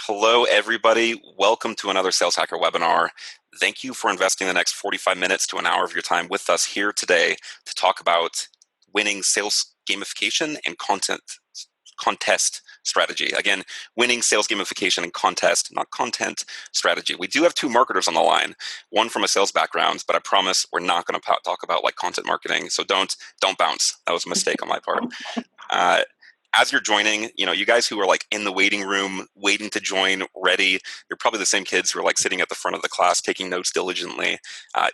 Hello, everybody. Welcome to another Sales Hacker webinar. Thank you for investing the next 45 minutes to an hour of your time with us here today to talk about winning sales gamification and contest strategy. Again, winning sales gamification and contest, not content strategy. We do have two marketers on the line, one from a sales background, but I promise we're not going to talk about like content marketing. So don't bounce. That was a mistake on my part. As you're joining, you guys who are like in the waiting room, waiting to join, ready, you're probably the same kids who are like sitting at the front of the class, taking notes diligently.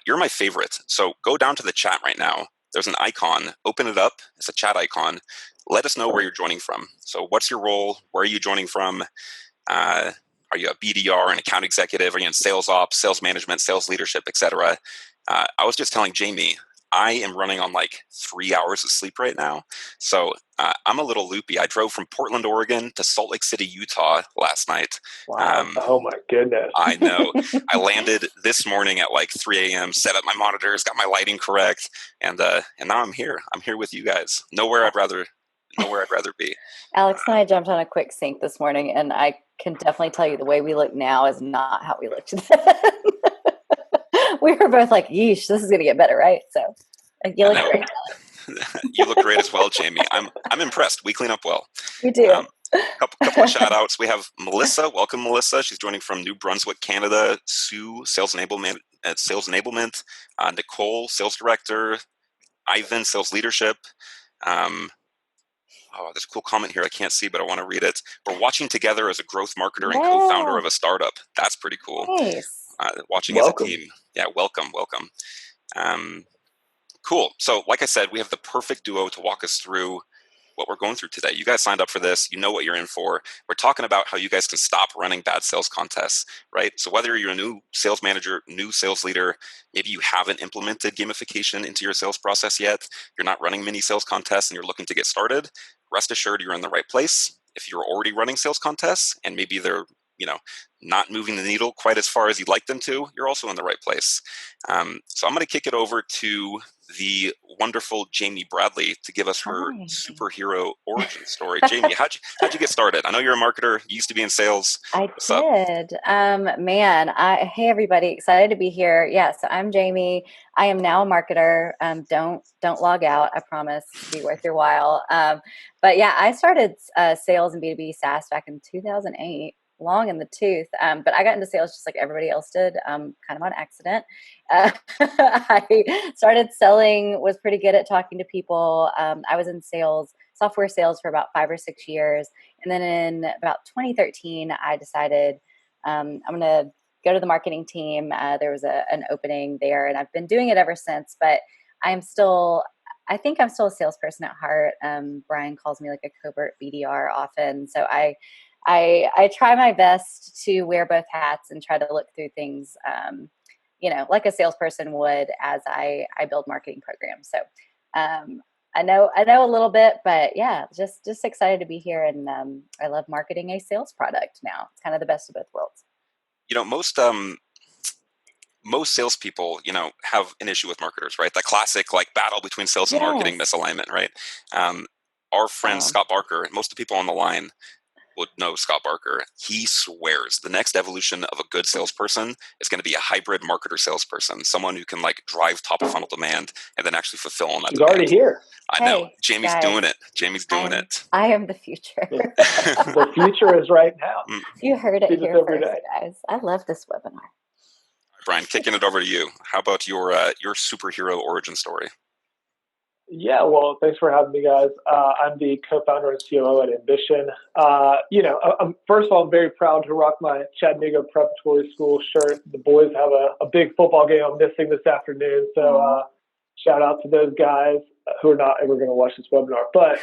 You're my favorite. So go down to the chat right now. There's an icon. Open it up. It's a chat icon. Let us know where you're joining from. So what's your role? Where are you joining from? Are you a BDR, an account executive? Are you in sales ops, sales management, sales leadership, etc.? I was just telling Jamie, I am running on like 3 hours of sleep right now. So I'm a little loopy. I drove from Portland, Oregon to Salt Lake City, Utah last night. Wow. Oh my goodness. I know. I landed this morning at like 3 a.m., set up my monitors, got my lighting correct. And now I'm here. I'm here with you guys. Nowhere I'd rather be. Alex and I jumped on a quick sync this morning, and I can definitely tell you the way we look now is not how we looked then. We were both like, yeesh, this is going to get better, right? So you look great. You look great as well, Jamie. I'm impressed. We clean up well. We do. Couple of shout outs. We have Melissa. Welcome, Melissa. She's joining from New Brunswick, Canada. Sue, sales enablement. Nicole, sales director. Ivan, sales leadership. There's a cool comment here I can't see, but I want to read it. We're watching together as a growth marketer and co-founder of a startup. That's pretty cool. Nice. Watching Welcome. as a team. Yeah, welcome. Cool. So like I said, we have the perfect duo to walk us through what we're going through today. You guys signed up for this. You know what you're in for. We're talking about how you guys can stop running bad sales contests, right? So whether you're a new sales manager, new sales leader, maybe you haven't implemented gamification into your sales process yet, you're not running mini sales contests and you're looking to get started, rest assured you're in the right place. If you're already running sales contests and maybe they're not moving the needle quite as far as you'd like them to, you're also in the right place. So I'm going to kick it over to the wonderful Jamie Bradley to give us her superhero origin story. Jamie, how'd you get started? I know you're a marketer. You used to be in sales. I did. Hey everybody, excited to be here. Yeah, so I'm Jamie. I am now a marketer. Don't log out. I promise. It'll be worth your while. But yeah, I started sales and B2B SaaS back in 2008. Long in the tooth, but I got into sales just like everybody else did, kind of on accident. I started selling, was pretty good at talking to people. I was in sales, software sales for about 5 or 6 years. And then in about 2013, I decided I'm going to go to the marketing team. There was an opening there, and I've been doing it ever since, but I think I'm still a salesperson at heart. Brian calls me like a covert BDR often. So I try my best to wear both hats and try to look through things, like a salesperson would as I build marketing programs. So I know a little bit, but yeah, just excited to be here. And I love marketing a sales product now. It's kind of the best of both worlds. Most salespeople, have an issue with marketers, right? The classic like battle between sales and marketing misalignment, right? Our friend Scott Barker, most of the people on the line would know Scott Barker. He swears the next evolution of a good salesperson is going to be a hybrid marketer salesperson, someone who can like drive top of funnel demand and then actually fulfill on that She's demand. already here. I know. Jamie's doing it. Jamie's doing it. I am the future. The future is right now. You heard it here first, guys. I love this webinar. Brian, kicking it over to you. How about your superhero origin story? Yeah, well, thanks for having me, guys. I'm the co-founder and COO at Ambition. First of all, I'm very proud to rock my Chattanooga Preparatory School shirt. The boys have a big football game I'm missing this afternoon, so shout out to those guys who are not ever going to watch this webinar. But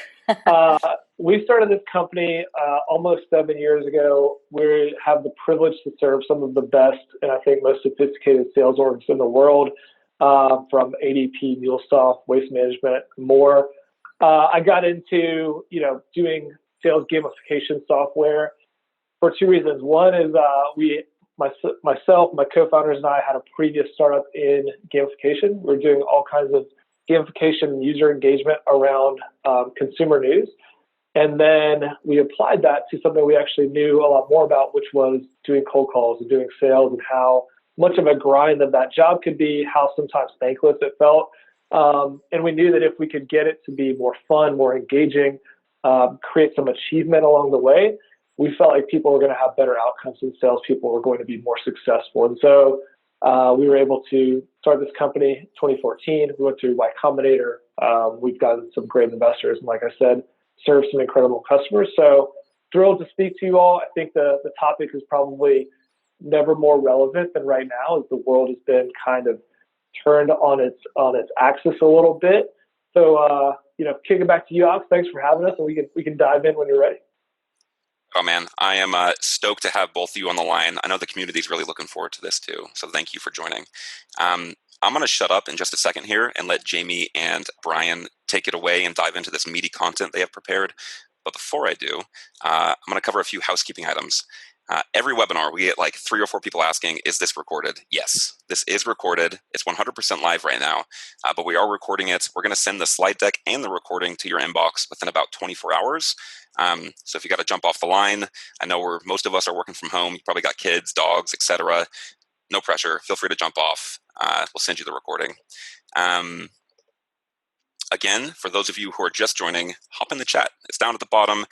we started this company almost 7 years ago. We have the privilege to serve some of the best and I think most sophisticated sales orgs in the world. From ADP, MuleSoft, Waste Management, more. I got into, doing sales gamification software for 2 reasons. One is myself, my co-founders and I had a previous startup in gamification. We're doing all kinds of gamification and user engagement around consumer news. And then we applied that to something we actually knew a lot more about, which was doing cold calls and doing sales, and how much of a grind that job could be, how sometimes thankless it felt. And we knew that if we could get it to be more fun, more engaging, create some achievement along the way, we felt like people were going to have better outcomes, and salespeople were going to be more successful. And so we were able to start this company in 2014. We went through Y Combinator. We've gotten some great investors, and like I said, served some incredible customers. So thrilled to speak to you all. I think the topic is probably never more relevant than right now, as the world has been kind of turned on its axis a little bit. So kick it back to you, Alex. Thanks for having us, and we can dive in when you're ready. Oh man, I am stoked to have both of you on the line. I know the community is really looking forward to this too, so thank you for joining. I'm going to shut up in just a second here and let Jamie and Brian take it away and dive into this meaty content they have prepared. But before I do, I'm going to cover a few housekeeping items. Every webinar, we get like 3 or 4 people asking, is this recorded? Yes, this is recorded. It's 100% live right now, but we are recording it. We're going to send the slide deck and the recording to your inbox within about 24 hours. So if you got to jump off the line, I know most of us are working from home. You probably got kids, dogs, etc. No pressure. Feel free to jump off. We'll send you the recording. Again, for those of you who are just joining, hop in the chat. It's down at the bottom.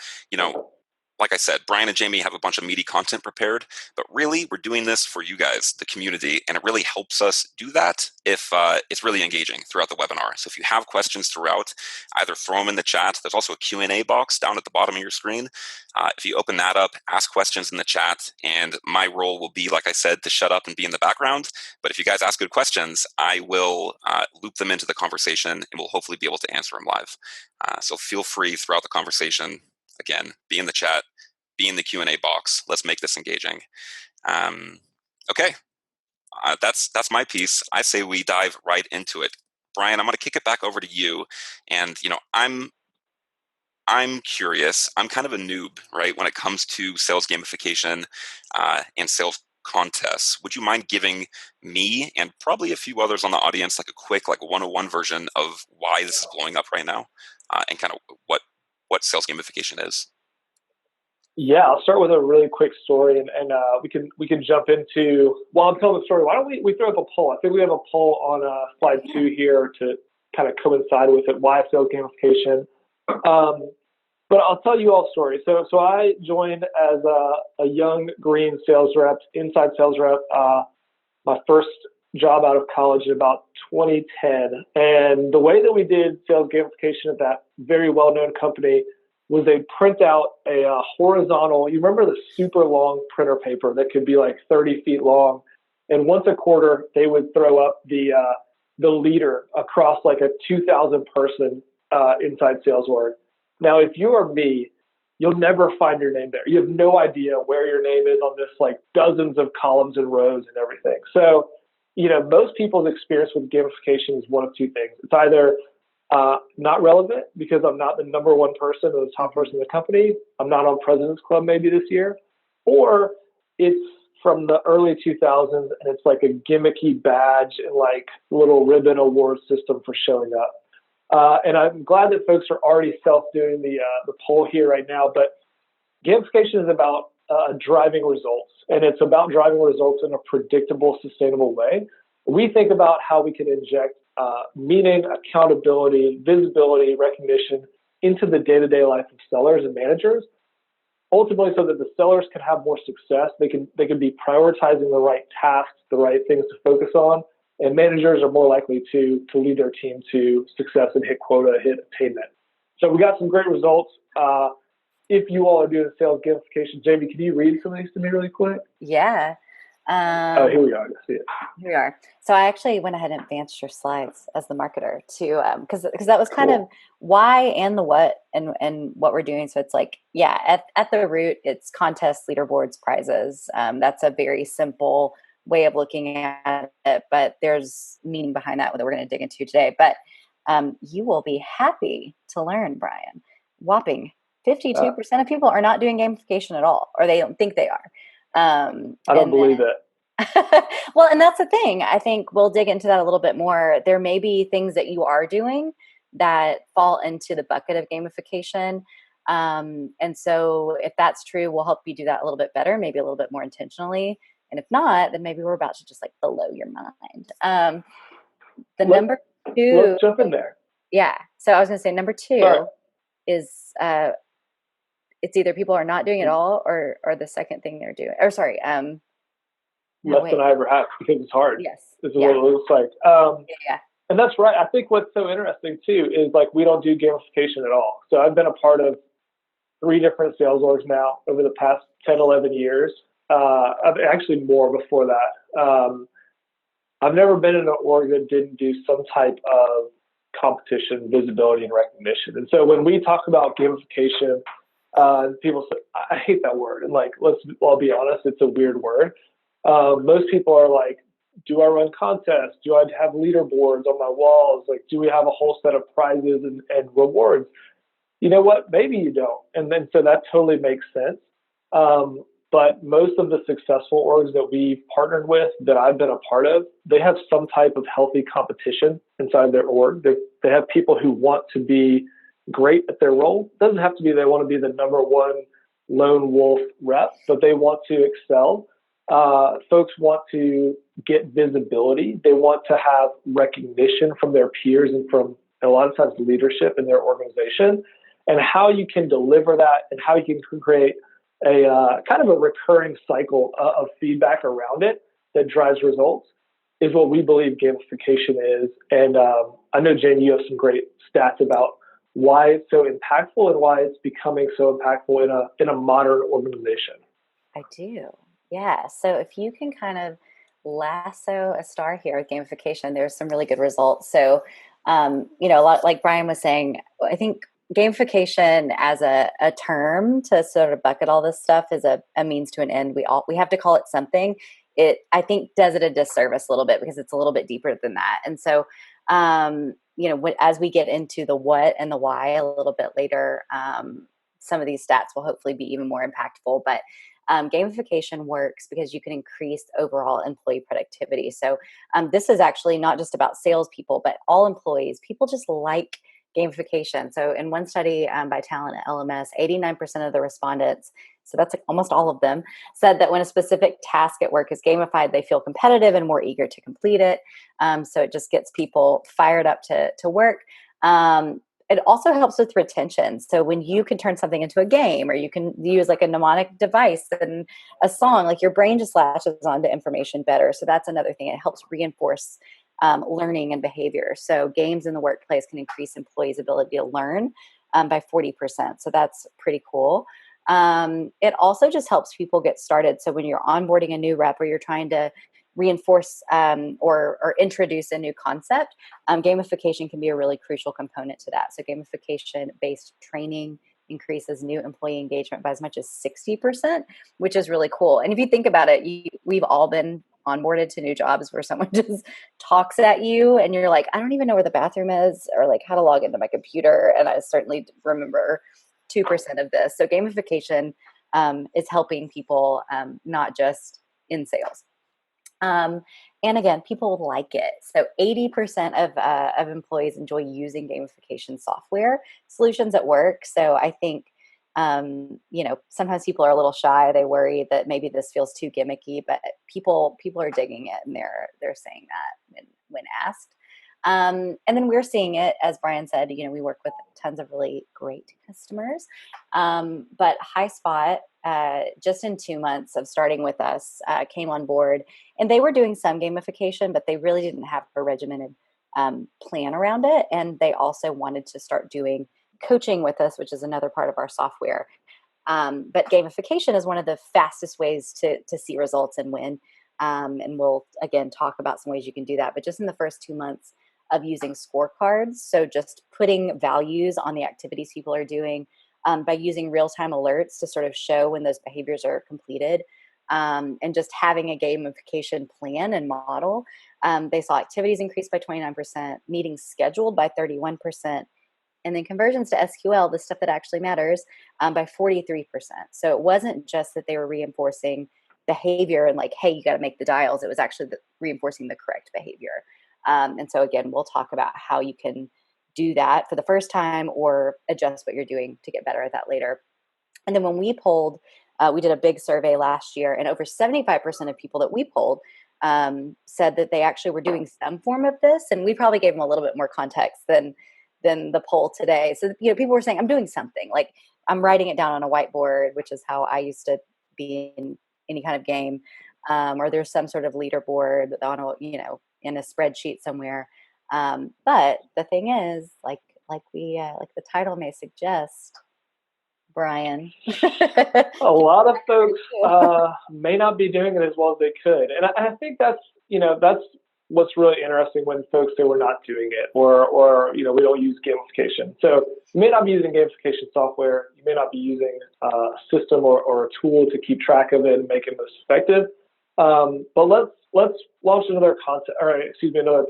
Like I said, Brian and Jamie have a bunch of meaty content prepared, but really we're doing this for you guys, the community, and it really helps us do that if it's really engaging throughout the webinar. So if you have questions throughout, either throw them in the chat. There's also a Q&A box down at the bottom of your screen. If you open that up, ask questions in the chat, and my role will be, like I said, to shut up and be in the background. But if you guys ask good questions, I will loop them into the conversation, and we'll hopefully be able to answer them live. So feel free throughout the conversation. Again, be in the chat, be in the Q&A box. Let's make this engaging. Okay, that's my piece. I say we dive right into it. Brian, I'm going to kick it back over to you. And I'm curious. I'm kind of a noob, right, when it comes to sales gamification and sales contests. Would you mind giving me and probably a few others on the audience like a quick 101 version of why this is blowing up right now and kind of what sales gamification is? Yeah, I'll start with a really quick story, and we can jump into, while I'm telling the story, why don't we throw up a poll? I think we have a poll on slide 2 here to kind of coincide with it, why sales gamification. But I'll tell you all a story. So I joined as a young green sales rep, inside sales rep, my first job out of college in about 2010. And the way that we did sales gamification at that very well-known company was they'd print out a horizontal, you remember the super long printer paper that could be like 30 feet long. And once a quarter, they would throw up the leader across like a 2,000 person inside sales org. Now, if you are me, you'll never find your name there. You have no idea where your name is on this like dozens of columns and rows and everything. So, most people's experience with gamification is one of two things. It's either not relevant because I'm not the number one person or the top person in the company. I'm not on President's Club maybe this year. Or it's from the early 2000s and it's like a gimmicky badge and like little ribbon award system for showing up. And I'm glad that folks are already self-doing the poll here right now, but gamification is about driving results, and it's about driving results in a predictable, sustainable way. We think about how we can inject meaning, accountability, visibility, recognition into the day-to-day life of sellers and managers, ultimately so that the sellers can have more success. They can be prioritizing the right tasks, the right things to focus on, and managers are more likely to lead their team to success and hit quota, hit attainment. So we got some great results. If you all are doing sales gamification, Jamie, can you read some of these to me really quick? Yeah. Here we are. I see it. Here we are. So I actually went ahead and advanced your slides as the marketer too, because that was kind of why and the what and what we're doing. So it's like, yeah, at the root, it's contests, leaderboards, prizes. That's a very simple way of looking at it, but there's meaning behind that we're going to dig into today. But you will be happy to learn, Brian, whopping 52% of people are not doing gamification at all, or they don't think they are. I don't believe it. Well, and that's the thing. I think we'll dig into that a little bit more. There may be things that you are doing that fall into the bucket of gamification. And so if that's true, we'll help you do that a little bit better, maybe a little bit more intentionally. And if not, then maybe we're about to just like blow your mind. The Let, number two, let's jump in there. yeah. So I was going to say number Sorry. two is it's either people are not doing it all or the second thing they're doing. Or sorry, no, Less wait. than I ever have, because it's hard. Yes. This is Yeah. what it looks like. Yeah. And that's right. I think what's so interesting too is like we don't do gamification at all. So I've been a part of 3 different sales orgs now over the past 10, 11 years. Actually more before that. I've never been in an org that didn't do some type of competition, visibility, and recognition. And so when we talk about gamification, people say, I hate that word. And like, I'll be honest, it's a weird word. Most people are like, do I run contests? Do I have leaderboards on my walls? Like, do we have a whole set of prizes and rewards? You know what? Maybe you don't. And then so that totally makes sense. But most of the successful orgs that we've partnered with, that I've been a part of, they have some type of healthy competition inside their org. They have people who want to be great at their role. It doesn't have to be they want to be the number one lone wolf rep, but they want to excel. Folks want to get visibility. They want to have recognition from their peers and from a lot of times leadership in their organization. And how you can deliver that and how you can create a kind of a recurring cycle of feedback around it that drives results is what we believe gamification is. And I know, Jane, you have some great stats about why it's so impactful and why it's becoming so impactful in a modern organization. I do. Yeah. So if you can kind of lasso a star here with gamification, there's some really good results. So, a lot like Brian was saying, I think gamification as a term to sort of bucket all this stuff is a means to an end. We have to call it something. It, I think, does it a disservice a little bit because it's a little bit deeper than that. And so, as we get into the what and the why a little bit later, some of these stats will hopefully be even more impactful. But gamification works because you can increase overall employee productivity. So this is actually not just about salespeople, but all employees. People just like gamification. So in one study by Talent at LMS, 89% of the respondents, so that's like almost all of them, said that when a specific task at work is gamified, they feel competitive and more eager to complete it. So it just gets people fired up to work. It also helps with retention. So when you can turn something into a game, or you can use like a mnemonic device and a song, like your brain just latches onto information better. So that's another thing. It helps reinforce learning and behavior. So games in the workplace can increase employees' ability to learn by 40%. So that's pretty cool. It also just helps people get started. So when you're onboarding a new rep or you're trying to reinforce or introduce a new concept, gamification can be a really crucial component to that. So gamification-based training increases new employee engagement by as much as 60%, which is really cool. And if you think about it, we've all been onboarded to new jobs where someone just talks at you and you're like, I don't even know where the bathroom is or like how to log into my computer. And I certainly remember 2% of this. So gamification is helping people, not just in sales. And again, people like it. So 80% of employees enjoy using gamification software solutions at work. So I think, sometimes people are a little shy. They worry that maybe this feels too gimmicky, but people are digging it, and they're saying that when asked. And then we're seeing it, as Brian said, we work with tons of really great customers. But HighSpot, just in 2 months of starting with us, came on board, and they were doing some gamification, but they really didn't have a regimented plan around it. And they also wanted to start doing coaching with us, which is another part of our software. But gamification is one of the fastest ways to see results and win. And we'll, again, talk about some ways you can do that. But just in the first 2 months of using scorecards, so just putting values on the activities people are doing, by using real-time alerts to sort of show when those behaviors are completed, and just having a gamification plan and model, they saw activities increase by 29%, meetings scheduled by 31%, and then conversions to SQL, the stuff that actually matters, by 43%. So it wasn't just that they were reinforcing behavior and like, hey, you got to make the dials. It was actually reinforcing the correct behavior. And so again, we'll talk about how you can do that for the first time or adjust what you're doing to get better at that later. And then when we polled, we did a big survey last year, and over 75% of people that we polled said that they actually were doing some form of this. And we probably gave them a little bit more context than the poll today. So, people were saying, I'm doing something, like I'm writing it down on a whiteboard, which is how I used to be in any kind of game, or there's some sort of leaderboard on a, in a spreadsheet somewhere. But the thing is, like the title may suggest, Brian, a lot of folks may not be doing it as well as they could. And I think that's what's really interesting when folks say we're not doing it, or we don't use gamification. So you may not be using gamification software. You may not be using a system or a tool to keep track of it and make it most effective. But let's launch another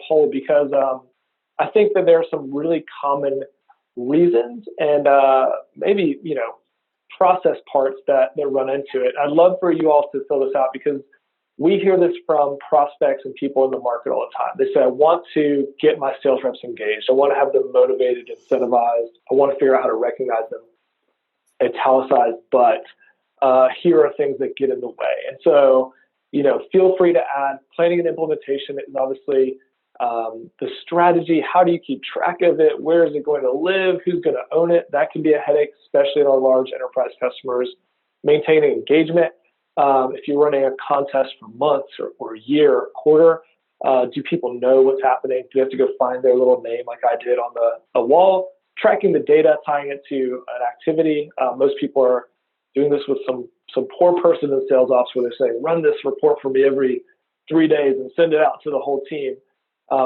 poll, because I think that there are some really common reasons and maybe process parts that run into it. I'd love for you all to fill this out, because we hear this from prospects and people in the market all the time. They say, I want to get my sales reps engaged. I want to have them motivated, incentivized. I want to figure out how to recognize them, italicized, but here are things that get in the way. And so, feel free to add. Planning and implementation is obviously the strategy. How do you keep track of it? Where is it going to live? Who's going to own it? That can be a headache, especially in our large enterprise customers. Maintaining engagement. If you're running a contest for months or a year or a quarter, do people know what's happening? Do you have to go find their little name like I did on the wall? Tracking the data, tying it to an activity. Most people are doing this with some poor person in sales ops, where they're saying, run this report for me every 3 days and send it out to the whole team.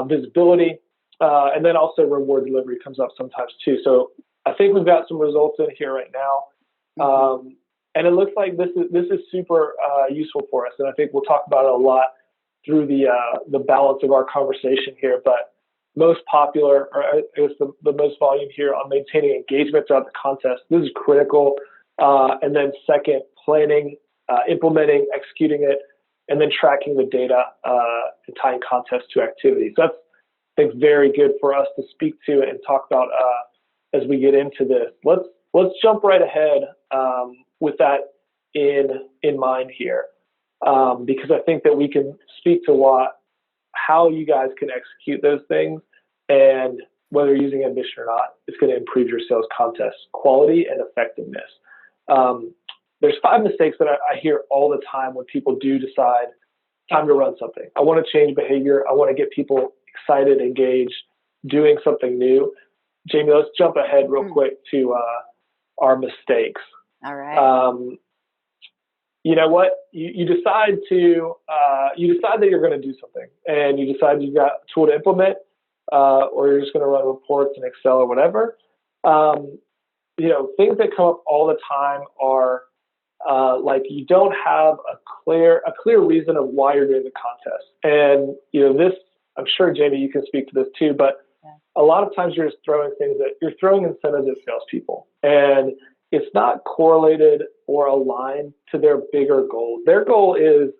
Visibility, and then also reward delivery comes up sometimes too. So I think we've got some results in here right now. And it looks like this is super useful for us. And I think we'll talk about it a lot through the balance of our conversation here. But most popular, or I guess the most volume here on maintaining engagement throughout the contest. This is critical. And then second, planning, implementing, executing it, and then tracking the data and tying contests to activities. So that's, I think, very good for us to speak to and talk about as we get into this. Let's jump right ahead with that in mind here, because I think that we can speak to how you guys can execute those things, and whether you're using Ambition or not, it's going to improve your sales contest quality and effectiveness. There's 5 mistakes that I hear all the time when people do decide time to run something. I want to change behavior. I want to get people excited, engaged, doing something new. Jamie, let's jump ahead real quick to our mistakes. All right. You know what? You decide that you're going to do something, and you decide you've got a tool to implement, or you're just going to run reports in Excel or whatever. Things that come up all the time are like you don't have a clear reason of why you're doing the contest. And this, I'm sure Jamie, you can speak to this too, but a lot of times you're just throwing incentives at salespeople, and it's not correlated or aligned to their bigger goal. Their goal is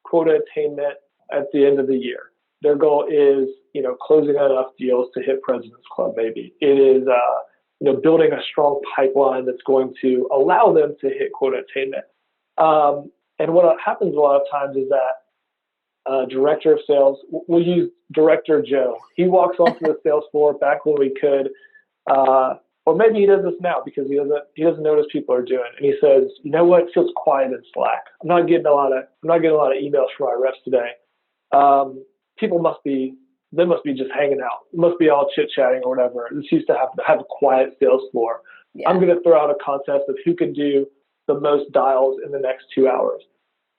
quota attainment at the end of the year. Their goal is, closing enough deals to hit President's Club, maybe. It is, building a strong pipeline that's going to allow them to hit quota attainment. And what happens a lot of times is that director of sales, we'll use Director Joe. He walks onto the sales floor back when we could, or maybe he does this now because he doesn't know what people are doing. And he says, you know what, it feels quiet in Slack. I'm not getting a lot of emails from my reps today. People must be just hanging out. It must be all chit-chatting or whatever. This used to have a quiet sales floor. Yeah. I'm going to throw out a contest of who can do the most dials in the next 2 hours.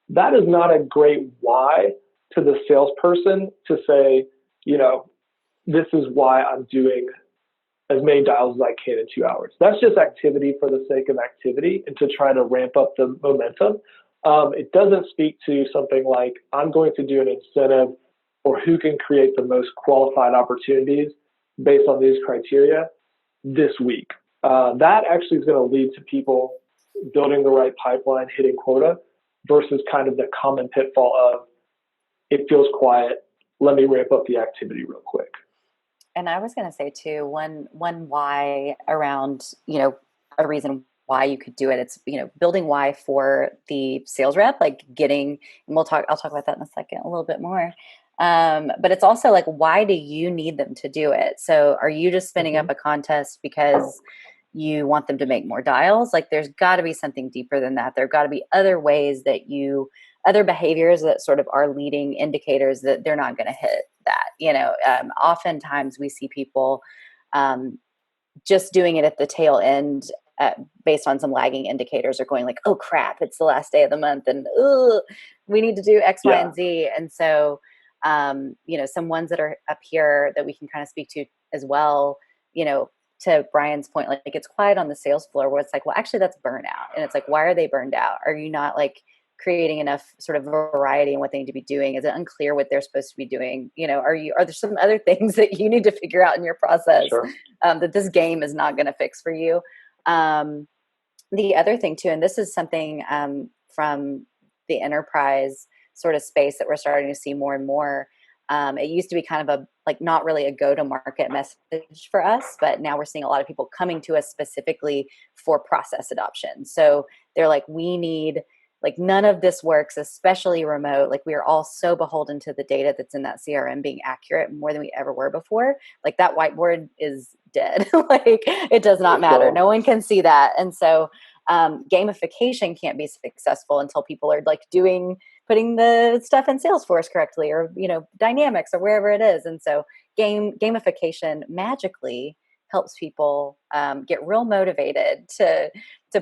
That is not a great why to the salesperson to say, this is why I'm doing as many dials as I can in 2 hours. That's just activity for the sake of activity and to try to ramp up the momentum. It doesn't speak to something like, I'm going to do an incentive or who can create the most qualified opportunities based on these criteria this week. That actually is going to lead to people building the right pipeline, hitting quota, versus kind of the common pitfall of, it feels quiet, let me ramp up the activity real quick. And I was going to say too, one why around, a reason why you could do it. It's, building why for the sales rep, like getting, and I'll talk about that in a second, a little bit more. But it's also like, why do you need them to do it? So are you just spinning up a contest because you want them to make more dials? Like there's got to be something deeper than that. There've got to be other ways that other behaviors that sort of are leading indicators that they're not going to hit that. Oftentimes we see people just doing it at the tail end based on some lagging indicators, are going like, oh crap, it's the last day of the month and we need to do X, Y, and Z. And so, some ones that are up here that we can kind of speak to as well, to Brian's point, like it's quiet on the sales floor where it's like, well, actually that's burnout. And it's like, why are they burned out? Are you not like creating enough sort of variety in what they need to be doing? Is it unclear what they're supposed to be doing? Are there some other things that you need to figure out in your process that this game is not going to fix for you? The other thing too, and this is something from the enterprise sort of space that we're starting to see more and more. It used to be kind of not really a go-to-market message for us, but now we're seeing a lot of people coming to us specifically for process adoption. So they're like, we need, like, none of this works, especially remote. Like we are all so beholden to the data that's in that CRM being accurate more than we ever were before. Like that whiteboard is dead. Like it does not matter. No one can see that. And so gamification can't be successful until people are like putting the stuff in Salesforce correctly, or Dynamics or wherever it is. And so gamification magically helps people get real motivated to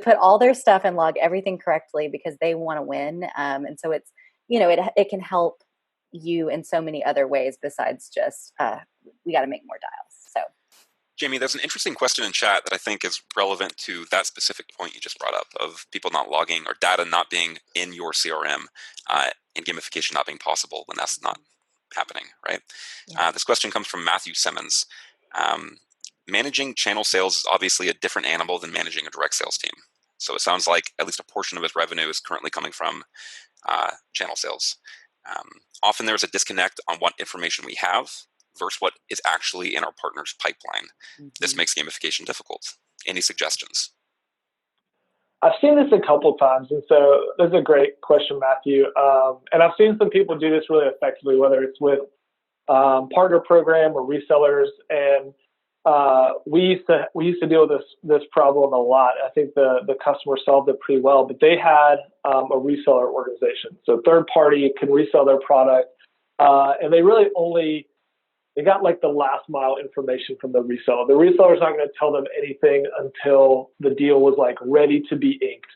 put all their stuff and log everything correctly because they want to win. And so it's, it can help you in so many other ways besides just we got to make more dials. So Jamie, there's an interesting question in chat that I think is relevant to that specific point you just brought up of people not logging or data not being in your CRM and gamification not being possible when that's not happening, right? Yeah. This question comes from Matthew Simmons. Managing channel sales is obviously a different animal than managing a direct sales team. So it sounds like at least a portion of his revenue is currently coming from channel sales. Often there's a disconnect on what information we have versus what is actually in our partner's pipeline. Mm-hmm. This makes gamification difficult. Any suggestions? I've seen this a couple times, and so that's a great question, Matthew. And I've seen some people do this really effectively, whether it's with partner program or resellers. And we used to deal with this problem a lot. I think the customer solved it pretty well, but they had a reseller organization, so third party can resell their product, and they really they got like the last mile information from the reseller. The reseller's not going to tell them anything until the deal was like ready to be inked.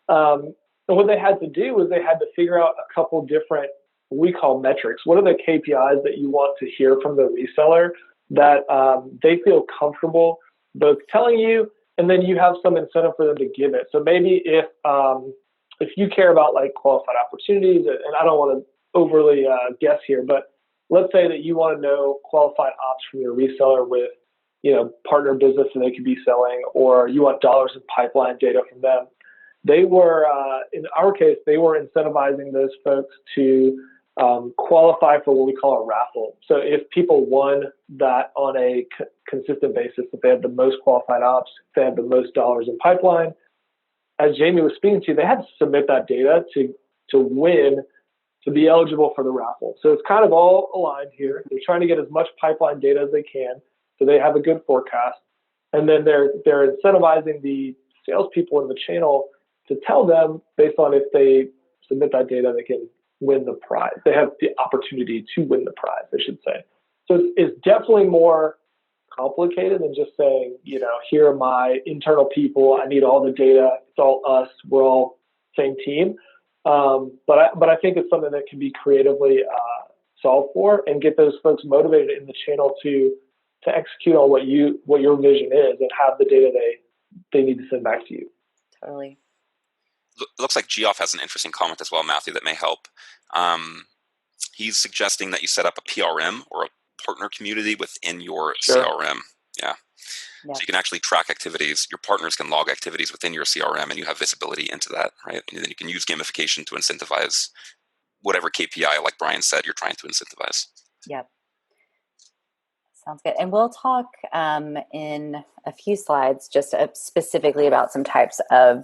And what they had to do was they had to figure out a couple different, what we call metrics. What are the KPIs that you want to hear from the reseller that they feel comfortable both telling you, and then you have some incentive for them to give it. So maybe if you care about like qualified opportunities, and I don't want to overly guess here, but let's say that you want to know qualified ops from your reseller with, partner business that they could be selling, or you want dollars in pipeline data from them. They were, in our case, they were incentivizing those folks to qualify for what we call a raffle. So if people won that on a consistent basis, if they had the most qualified ops, if they had the most dollars in pipeline, as Jamie was speaking to, they had to submit that data to win, to be eligible for the raffle. So it's kind of all aligned here. They're trying to get as much pipeline data as they can so they have a good forecast. And then they're incentivizing the salespeople in the channel to tell them, based on if they submit that data, they can win the prize. They have the opportunity to win the prize, I should say. So it's definitely more complicated than just saying, here are my internal people. I need all the data. It's all us. We're all same team. But I think it's something that can be creatively solved for and get those folks motivated in the channel to execute on what your vision is and have the data they need to send back to you. Totally. Looks like Geoff has an interesting comment as well, Matthew, that may help. He's suggesting that you set up a PRM or a partner community within your CRM. Yeah. So you can actually track activities. Your partners can log activities within your CRM, and you have visibility into that, right? And then you can use gamification to incentivize whatever KPI, like Brian said, you're trying to incentivize. Yep. Sounds good. And we'll talk in a few slides just specifically about some types of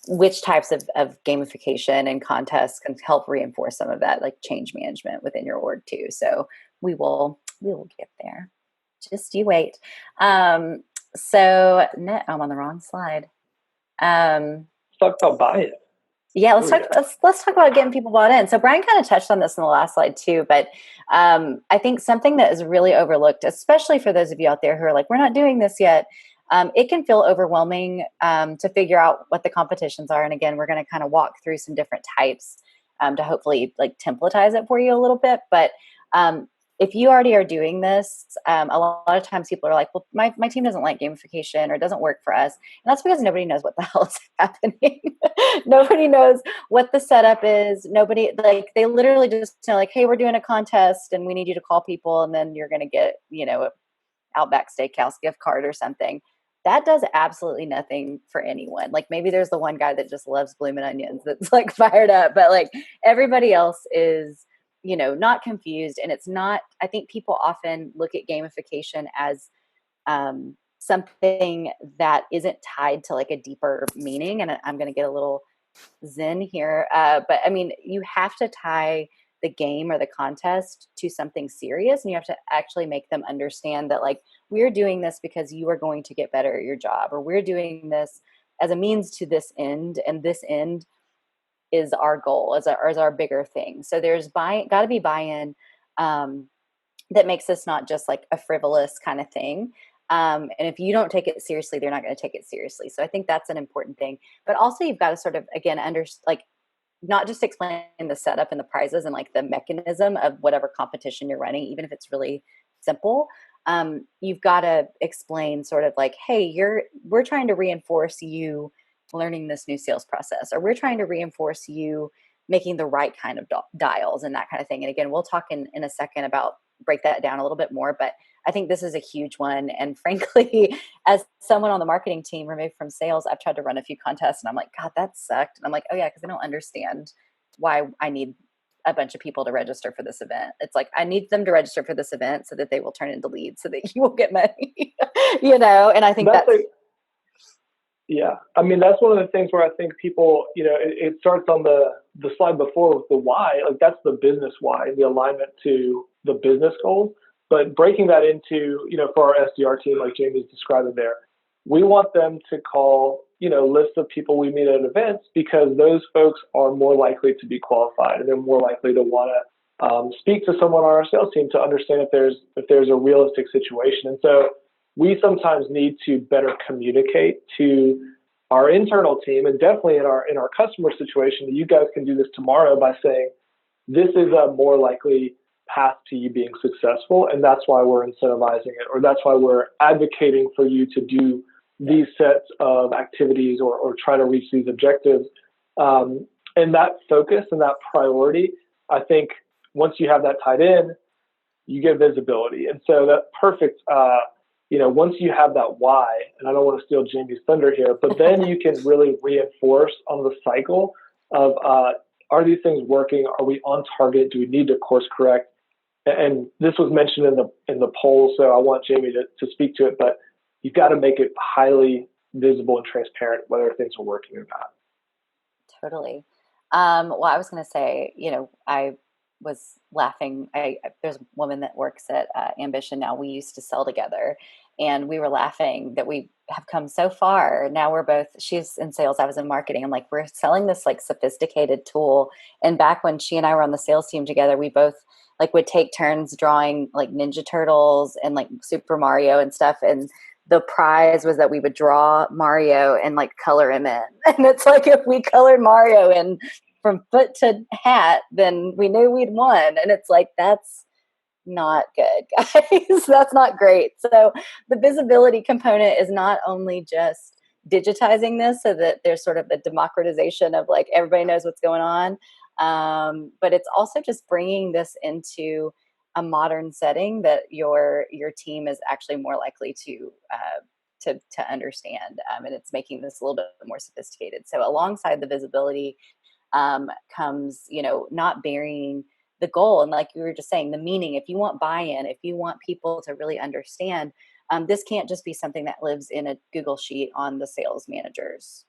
which types of gamification and contests can help reinforce some of that, like change management within your org too. So we will get there. Just you wait. I'm on the wrong slide. Let's talk about buy-in. Yeah, let's talk about getting people bought in. So Brian kind of touched on this in the last slide too, but I think something that is really overlooked, especially for those of you out there who are like, we're not doing this yet. It can feel overwhelming to figure out what the competitions are. And again, we're going to kind of walk through some different types to hopefully like templatize it for you a little bit. But if you already are doing this, a lot of times people are like, well, my team doesn't like gamification or it doesn't work for us. And that's because nobody knows what the hell is happening. Nobody knows what the setup is. Nobody, like, they literally just know, like, hey, we're doing a contest and we need you to call people and then you're going to get, a Outback Steakhouse gift card or something. That does absolutely nothing for anyone. Like, maybe there's the one guy that just loves blooming onions that's like fired up, but like everybody else is not confused. And it's not, I think people often look at gamification as something that isn't tied to like a deeper meaning. And I'm going to get a little zen here. But I mean, you have to tie the game or the contest to something serious. And you have to actually make them understand that like, we're doing this because you are going to get better at your job, or we're doing this as a means to this end. And this end is our goal, is our bigger thing. So there's got to be buy-in that makes this not just like a frivolous kind of thing. And if you don't take it seriously, they're not going to take it seriously. So I think that's an important thing. But also you've got to sort of, again, not just explain the setup and the prizes and like the mechanism of whatever competition you're running, even if it's really simple. You've got to explain sort of like, hey, we're trying to reinforce you learning this new sales process, or we're trying to reinforce you making the right kind of dials and that kind of thing. And again, we'll talk in a second about break that down a little bit more, but I think this is a huge one. And frankly, as someone on the marketing team removed from sales, I've tried to run a few contests and I'm like, God, that sucked. And I'm like, oh yeah, because I don't understand why I need a bunch of people to register for this event. It's like, I need them to register for this event so that they will turn into leads so that you will get money, and I think that's yeah. I mean, that's one of the things where I think people, it starts on the slide before with the why, like that's the business why, the alignment to the business goals. But breaking that into, for our SDR team, like Jamie's describing there, we want them to call, lists of people we meet at events because those folks are more likely to be qualified and they're more likely to want to speak to someone on our sales team to understand if there's a realistic situation. And so we sometimes need to better communicate to our internal team, and definitely in our customer situation, that you guys can do this tomorrow by saying, this is a more likely path to you being successful, and that's why we're incentivizing it, or that's why we're advocating for you to do these sets of activities or try to reach these objectives. And that focus and that priority, I think once you have that tied in, you get visibility. And so that perfect, once you have that why, and I don't want to steal Jamie's thunder here, but then you can really reinforce on the cycle of, are these things working? Are we on target? Do we need to course correct? And this was mentioned in the poll, so I want Jamie to speak to it, but you've got to make it highly visible and transparent whether things are working or not. Totally. Well, I was going to say, I was laughing. There's a woman that works at Ambition now. We used to sell together, and we were laughing that we have come so far. Now she's in sales, I was in marketing. I'm like, we're selling this like sophisticated tool. And back when she and I were on the sales team together, we both like would take turns drawing like Ninja Turtles and like Super Mario and stuff. And the prize was that we would draw Mario and like color him in. And it's like, if we colored Mario in from foot to hat, then we knew we'd won. And it's like, that's not good, guys. That's not great. So the visibility component is not only just digitizing this so that there's sort of the democratization of like everybody knows what's going on, but it's also just bringing this into a modern setting that your team is actually more likely to understand, and it's making this a little bit more sophisticated. So alongside the visibility comes, not burying the goal. And like you were just saying, the meaning, if you want buy-in, if you want people to really understand, this can't just be something that lives in a Google sheet on the sales manager's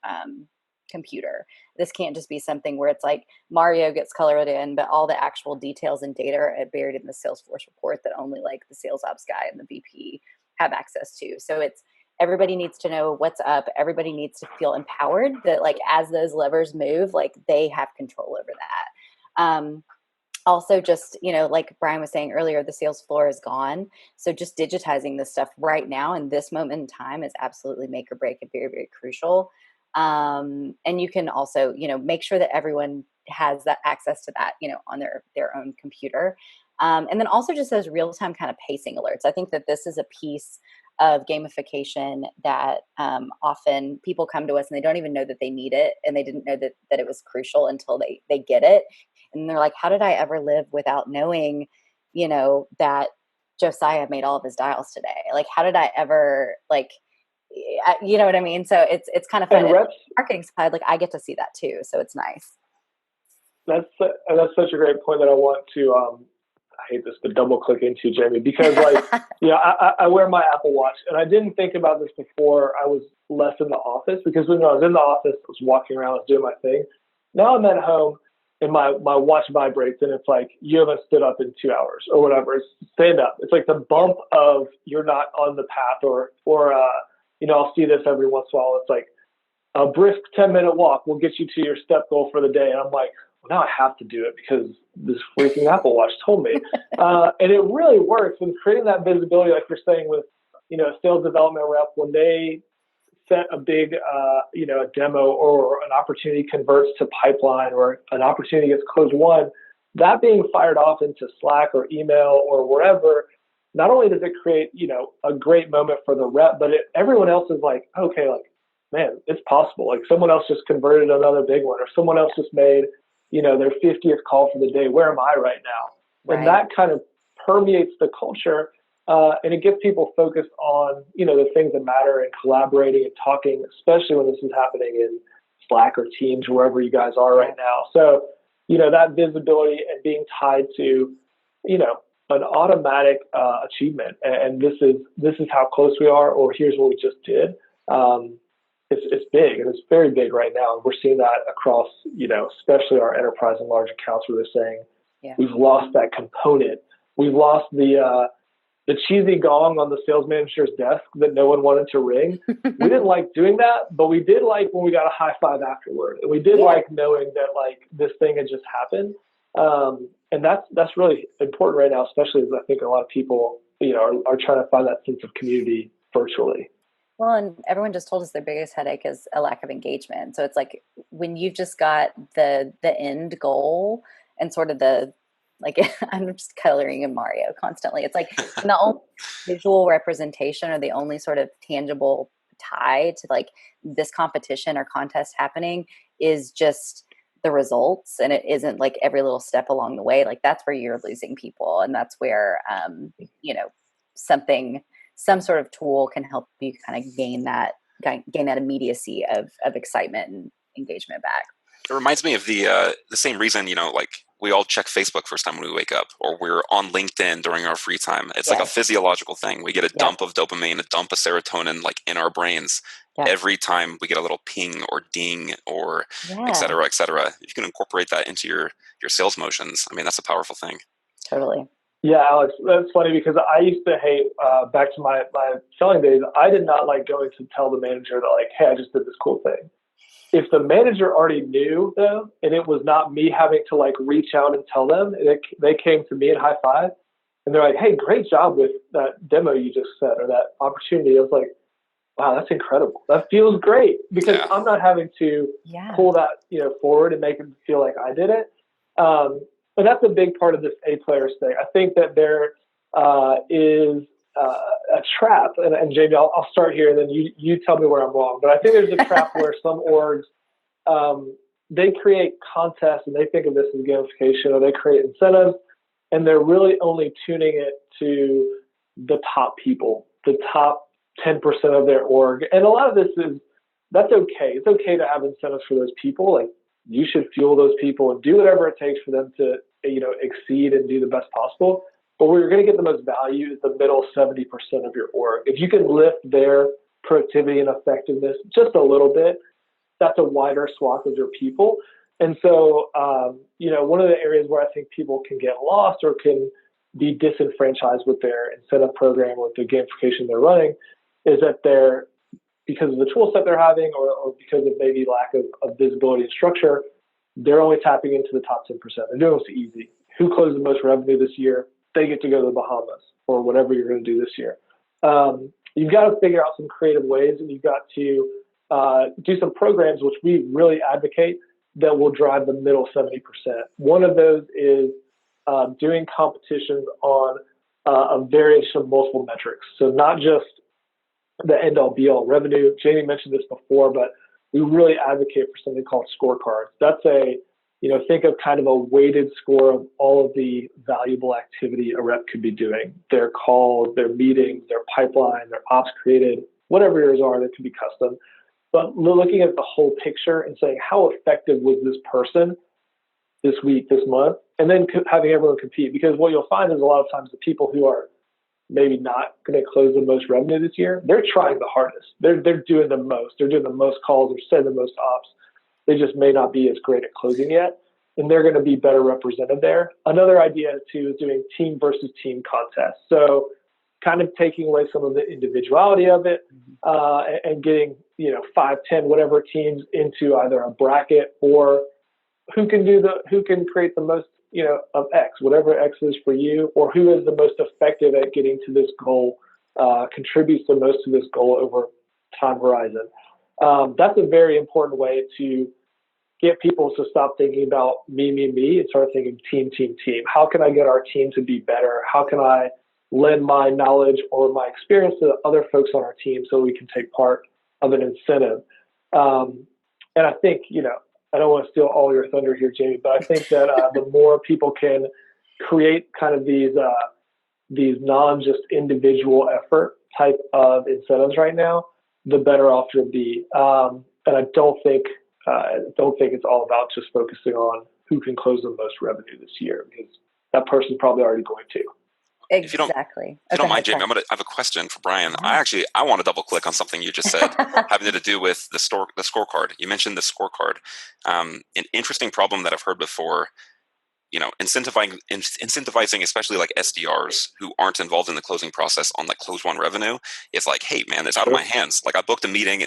computer. This can't just be something where it's like Mario gets colored in, but all the actual details and data are buried in the Salesforce report that only like the sales ops guy and the VP have access to. So it's, everybody needs to know what's up. Everybody needs to feel empowered that like as those levers move, like they have control over that. Also, just, you know, like Brian was saying earlier, the sales floor is gone. So just digitizing this stuff right now in this moment in time is absolutely make or break and very, very crucial. And you can also, you know, make sure that everyone has that access to that, you know, on their own computer. And then also just those real-time kind of pacing alerts. I think that this is a piece of gamification that often people come to us and they don't even know that they need it, and they didn't know that it was crucial until they get it. And they're like, how did I ever live without knowing, you know, that Josiah made all of his dials today? Like, how did I ever, like, you know what I mean? So it's kind of fun. And reps, Marketing side, like I get to see that too. So it's nice. that's such a great point that I want to, I hate this, but double click into, Jamie, because like, I wear my Apple Watch, and I didn't think about this before I was less in the office, because when I was in the office, I was walking around, I was doing my thing. Now I'm at home and my watch vibrates and it's like, you haven't stood up in 2 hours or whatever. It's stand up. It's like the bump of you're not on the path, or you know, I'll see this every once in a while. It's like a brisk 10-minute walk will get you to your step goal for the day. And I'm like, well, now I have to do it because this freaking Apple Watch told me. And it really works when creating that visibility, like you're saying with, you know, sales development rep, when they set a big, you know, a demo or an opportunity converts to pipeline, or an opportunity gets closed won, that being fired off into Slack or email or wherever, not only does it create, you know, a great moment for the rep, but everyone else is like, okay, like, man, it's possible. Like someone else just converted another big one, or someone else just made, you know, their 50th call for the day. Where am I right now? Right. And that kind of permeates the culture. And it gets people focused on, you know, the things that matter, and collaborating and talking, especially when this is happening in Slack or Teams, wherever you guys are right now. So, you know, that visibility and being tied to, you know, an automatic achievement. And this is how close we are, or here's what we just did. It's big, and it's very big right now. And we're seeing that across, you know, especially our enterprise and large accounts, where they're saying we've lost that component. We've lost the cheesy gong on the sales manager's desk that no one wanted to ring. We didn't like doing that, but we did like when we got a high five afterward. And we did like knowing that like this thing had just happened. And that's really important right now, especially as I think a lot of people, you know, are trying to find that sense of community virtually. Well, and everyone just told us their biggest headache is a lack of engagement. So it's like when you've just got the end goal and sort of the, like, I'm just coloring in Mario constantly. It's like the only visual representation or the only sort of tangible tie to like this competition or contest happening is just the results. And it isn't like every little step along the way. Like that's where you're losing people. And that's where, you know, some sort of tool can help you kind of gain that immediacy of excitement and engagement back. It reminds me of the same reason, you know, like we all check Facebook first time when we wake up, or we're on LinkedIn during our free time. It's like a physiological thing. We get a dump of dopamine, a dump of serotonin, like in our brains every time we get a little ping or ding or et cetera, et cetera. If you can incorporate that into your sales motions, I mean, that's a powerful thing. Totally. Yeah, Alex, that's funny because I used to hate, back to my selling days, I did not like going to tell the manager that like, hey, I just did this cool thing. If the manager already knew though, and it was not me having to like reach out and tell them, they came to me and high five, and they're like, hey, great job with that demo you just said, or that opportunity. I was like, wow, that's incredible. That feels great because I'm not having to pull that, you know, forward and make them feel like I did it. But that's a big part of this A-players thing. I think that there is a trap, and Jamie, I'll start here, and then you tell me where I'm wrong. But I think there's a trap where some orgs, they create contests, and they think of this as gamification, or they create incentives, and they're really only tuning it to the top people, the top 10% of their org. And a lot of this that's okay. It's okay to have incentives for those people. Like, you should fuel those people and do whatever it takes for them to, exceed and do the best possible. But where you're going to get the most value is the middle 70% of your org. If you can lift their productivity and effectiveness just a little bit, that's a wider swath of your people. And so, one of the areas where I think people can get lost or can be disenfranchised with their incentive program or the gamification they're running is that because of the tool set they're having or because of maybe lack of visibility and structure, they're only tapping into the top 10%. They're doing it easy. Who closed the most revenue this year? They get to go to the Bahamas or whatever you're going to do this year. You've got to figure out some creative ways, and you've got to do some programs which we really advocate that will drive the middle 70%. One of those is doing competitions on a variation of multiple metrics. So not just the end-all be-all revenue. Jamie mentioned this before, but we really advocate for something called scorecards. That's think of kind of a weighted score of all of the valuable activity a rep could be doing. Their calls, their meetings, their pipeline, their ops created, whatever yours are, that could be custom. But looking at the whole picture and saying, how effective was this person this week, this month, and then having everyone compete. Because what you'll find is a lot of times the people who are maybe not going to close the most revenue this year, they're trying the hardest. They're doing the most. They're doing the most calls. They're sending the most ops. They just may not be as great at closing yet, and they're going to be better represented there. Another idea, too, is doing team versus team contests. So kind of taking away some of the individuality of it and getting, 5, 10, whatever teams into either a bracket or who can create the most, of X, whatever X is for you, or who is the most effective at getting to this goal, contributes the most to this goal over time horizon. That's a very important way to get people to stop thinking about me, and start thinking team, team, team. How can I get our team to be better? How can I lend my knowledge or my experience to other folks on our team so we can take part of an incentive? And I think, I don't want to steal all your thunder here, Jamie, but I think that the more people can create kind of these non-just individual effort type of incentives right now, the better off you'll be. And I don't think it's all about just focusing on who can close the most revenue this year, because that person's probably already going to. Exactly. If you don't mind, Jamie, I have a question for Brian. Mm-hmm. I want to double click on something you just said having to do with the scorecard. You mentioned the scorecard. An interesting problem that I've heard before, incentivizing especially like SDRs who aren't involved in the closing process on like close one revenue is like, hey man, it's out of my hands. Like I booked a meeting,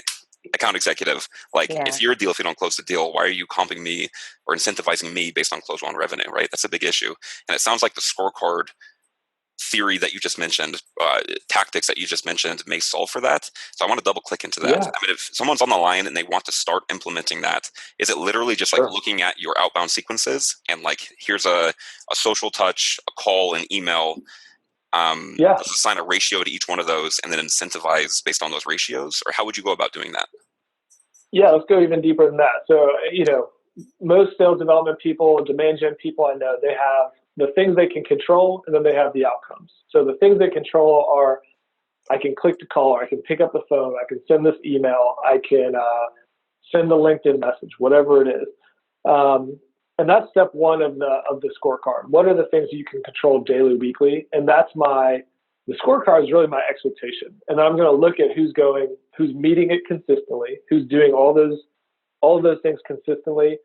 account executive, like it's your deal if you don't close the deal. Why are you comping me or incentivizing me based on close one revenue, right? That's a big issue. And it sounds like the scorecard theory that you just mentioned, tactics that you just mentioned may solve for that. So I want to double click into that. Yeah. I mean, if someone's on the line and they want to start implementing that, is it literally just like looking at your outbound sequences and like, here's a social touch, a call, an email, let's assign a ratio to each one of those and then incentivize based on those ratios? Or how would you go about doing that? Yeah, let's go even deeper than that. So, most sales development people, demand gen people I know, they have the things they can control, and then they have the outcomes. So the things they control are, I can click the call, or I can pick up the phone, I can send this email, I can send a LinkedIn message, whatever it is. And that's step one of the scorecard. What are the things you can control daily, weekly? And the scorecard is really my expectation. And I'm going to look at who's meeting it consistently, who's doing all of those things consistently.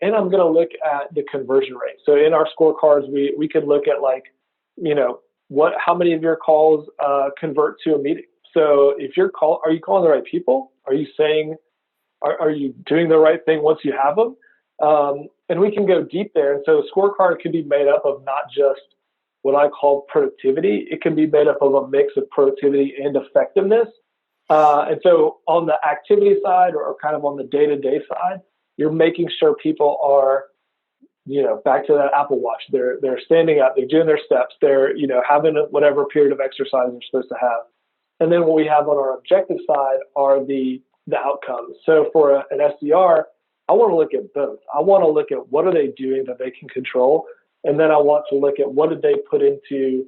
And I'm going to look at the conversion rate. So in our scorecards, we could look at how many of your calls convert to a meeting. So if are you calling the right people? Are you doing the right thing once you have them? And we can go deep there. And so the scorecard can be made up of not just what I call productivity. It can be made up of a mix of productivity and effectiveness. And so on the activity side or kind of on the day-to-day side, you're making sure people are, back to that Apple Watch. They're standing up, they're doing their steps, they're, having whatever period of exercise they're supposed to have. And then what we have on our objective side are the outcomes. So for an SDR, I want to look at both. I want to look at what are they doing that they can control. And then I want to look at what did they put into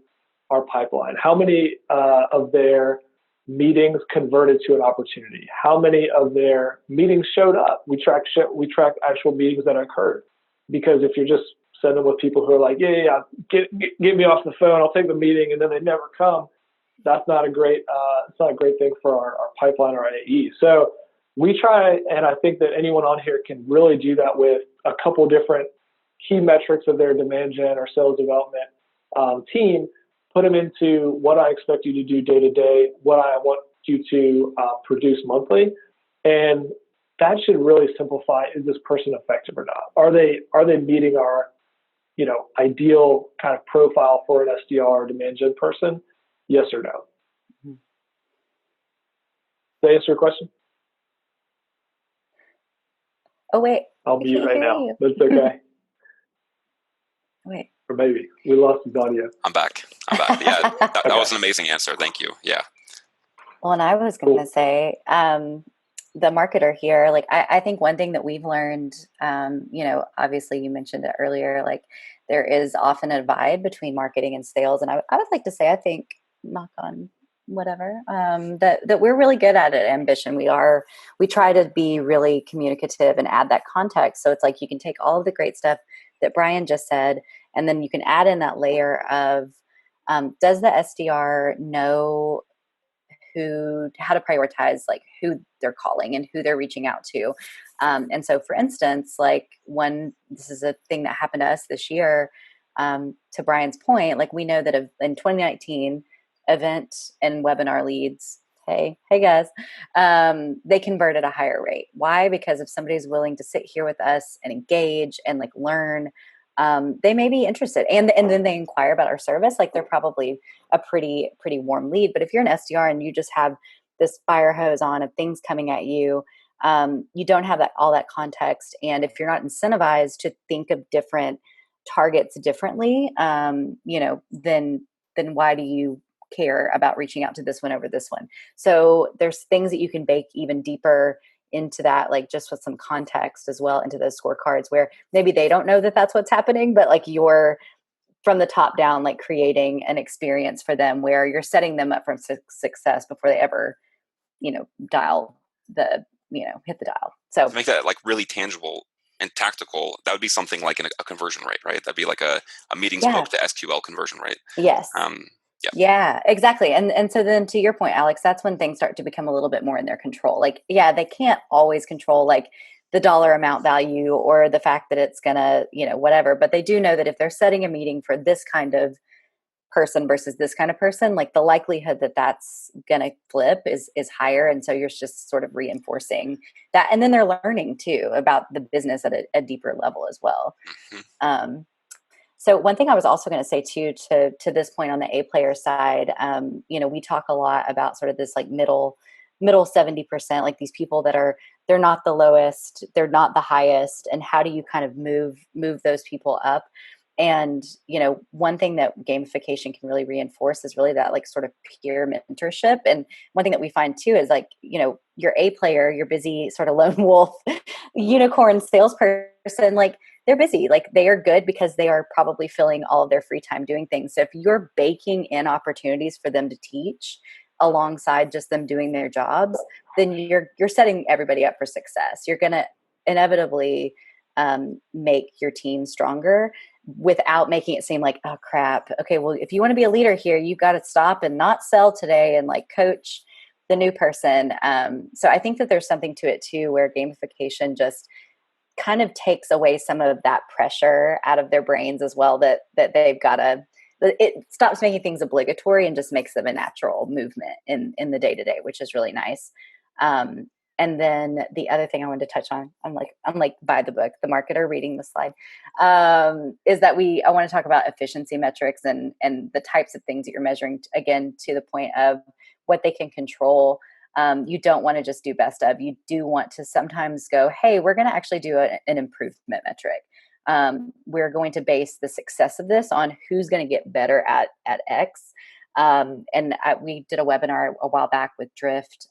our pipeline? How many of their meetings converted to an opportunity? How many of their meetings showed up? We track actual meetings that occurred. Because if you're just sending with people who are like, yeah, get me off the phone, I'll take the meeting, and then they never come, that's not a great thing for our pipeline or our AE. So we try, and I think that anyone on here can really do that with a couple different key metrics of their demand gen or sales development team, put them into what I expect you to do day to day, what I want you to produce monthly. And that should really simplify, is this person effective or not? Are they meeting our, ideal kind of profile for an SDR or demand gen person? Yes or no? Mm-hmm. Does that answer your question? Oh, wait. I'll mute right now. You. That's okay. Wait. Or maybe we lost his audio. I'm back. Yeah, that was an amazing answer. Thank you. Yeah. Well, and I was going to say, the marketer here, like, I think one thing that we've learned, obviously you mentioned it earlier, like there is often a vibe between marketing and sales. And I would like to say, I think, knock on whatever, that we're really good at it. Ambition. We try to be really communicative and add that context. So it's like, you can take all of the great stuff that Brian just said, and then you can add in that layer of, does the SDR know how to prioritize, like who they're calling and who they're reaching out to. And so for instance, like this is a thing that happened to us this year, to Brian's point, like we know that in 2019 event and webinar leads, hey guys, they convert at a higher rate. Why? Because if somebody's willing to sit here with us and engage and like learn, they may be interested, and then they inquire about our service, like they're probably a pretty warm lead. But if you're an SDR and you just have this fire hose on of things coming at you, you don't have all that context. And if you're not incentivized to think of different targets differently, then why do you care about reaching out to this one over this one? So there's things that you can bake even deeper into that, like just with some context as well into those scorecards, where maybe they don't know that that's what's happening, but like you're from the top down, like creating an experience for them where you're setting them up for success before they ever, dial the, hit the dial. So to make that like really tangible and tactical, that would be something like a conversion rate, right? That'd be like a meetings book to SQL conversion rate. Yes. Yeah. Yeah, exactly. And so then to your point, Alex, that's when things start to become a little bit more in their control. Like, yeah, they can't always control like the dollar amount value or the fact that it's gonna, whatever, but they do know that if they're setting a meeting for this kind of person versus this kind of person, like the likelihood that that's gonna flip is higher. And so you're just sort of reinforcing that. And then they're learning too about the business at a deeper level as well. Mm-hmm. So one thing I was also going to say too, to this point on the A player side, we talk a lot about sort of this like middle 70%, like these people that they're not the lowest, they're not the highest. And how do you kind of move those people up? And, one thing that gamification can really reinforce is really that like sort of peer mentorship. And one thing that we find too is like, your A player, your busy sort of lone wolf unicorn salesperson, like they're busy, like they are good because they are probably filling all of their free time doing things. So if you're baking in opportunities for them to teach alongside just them doing their jobs, then you're setting everybody up for success. You're going to inevitably make your team stronger without making it seem like, oh crap, okay, well, if you want to be a leader here, you've got to stop and not sell today and like coach the new person. So I think that there's something to it too, where gamification just kind of takes away some of that pressure out of their brains as well, that they've got to, it stops making things obligatory and just makes them a natural movement in the day-to-day, which is really nice. And then the other thing I wanted to touch on, I'm like by the book, the marketer reading the slide, is that I want to talk about efficiency metrics and the types of things that you're measuring, again, to the point of what they can control. You don't want to just do best of. You do want to sometimes go, hey, we're going to actually do an improvement metric. We're going to base the success of this on who's going to get better at X. We did a webinar a while back with Drift,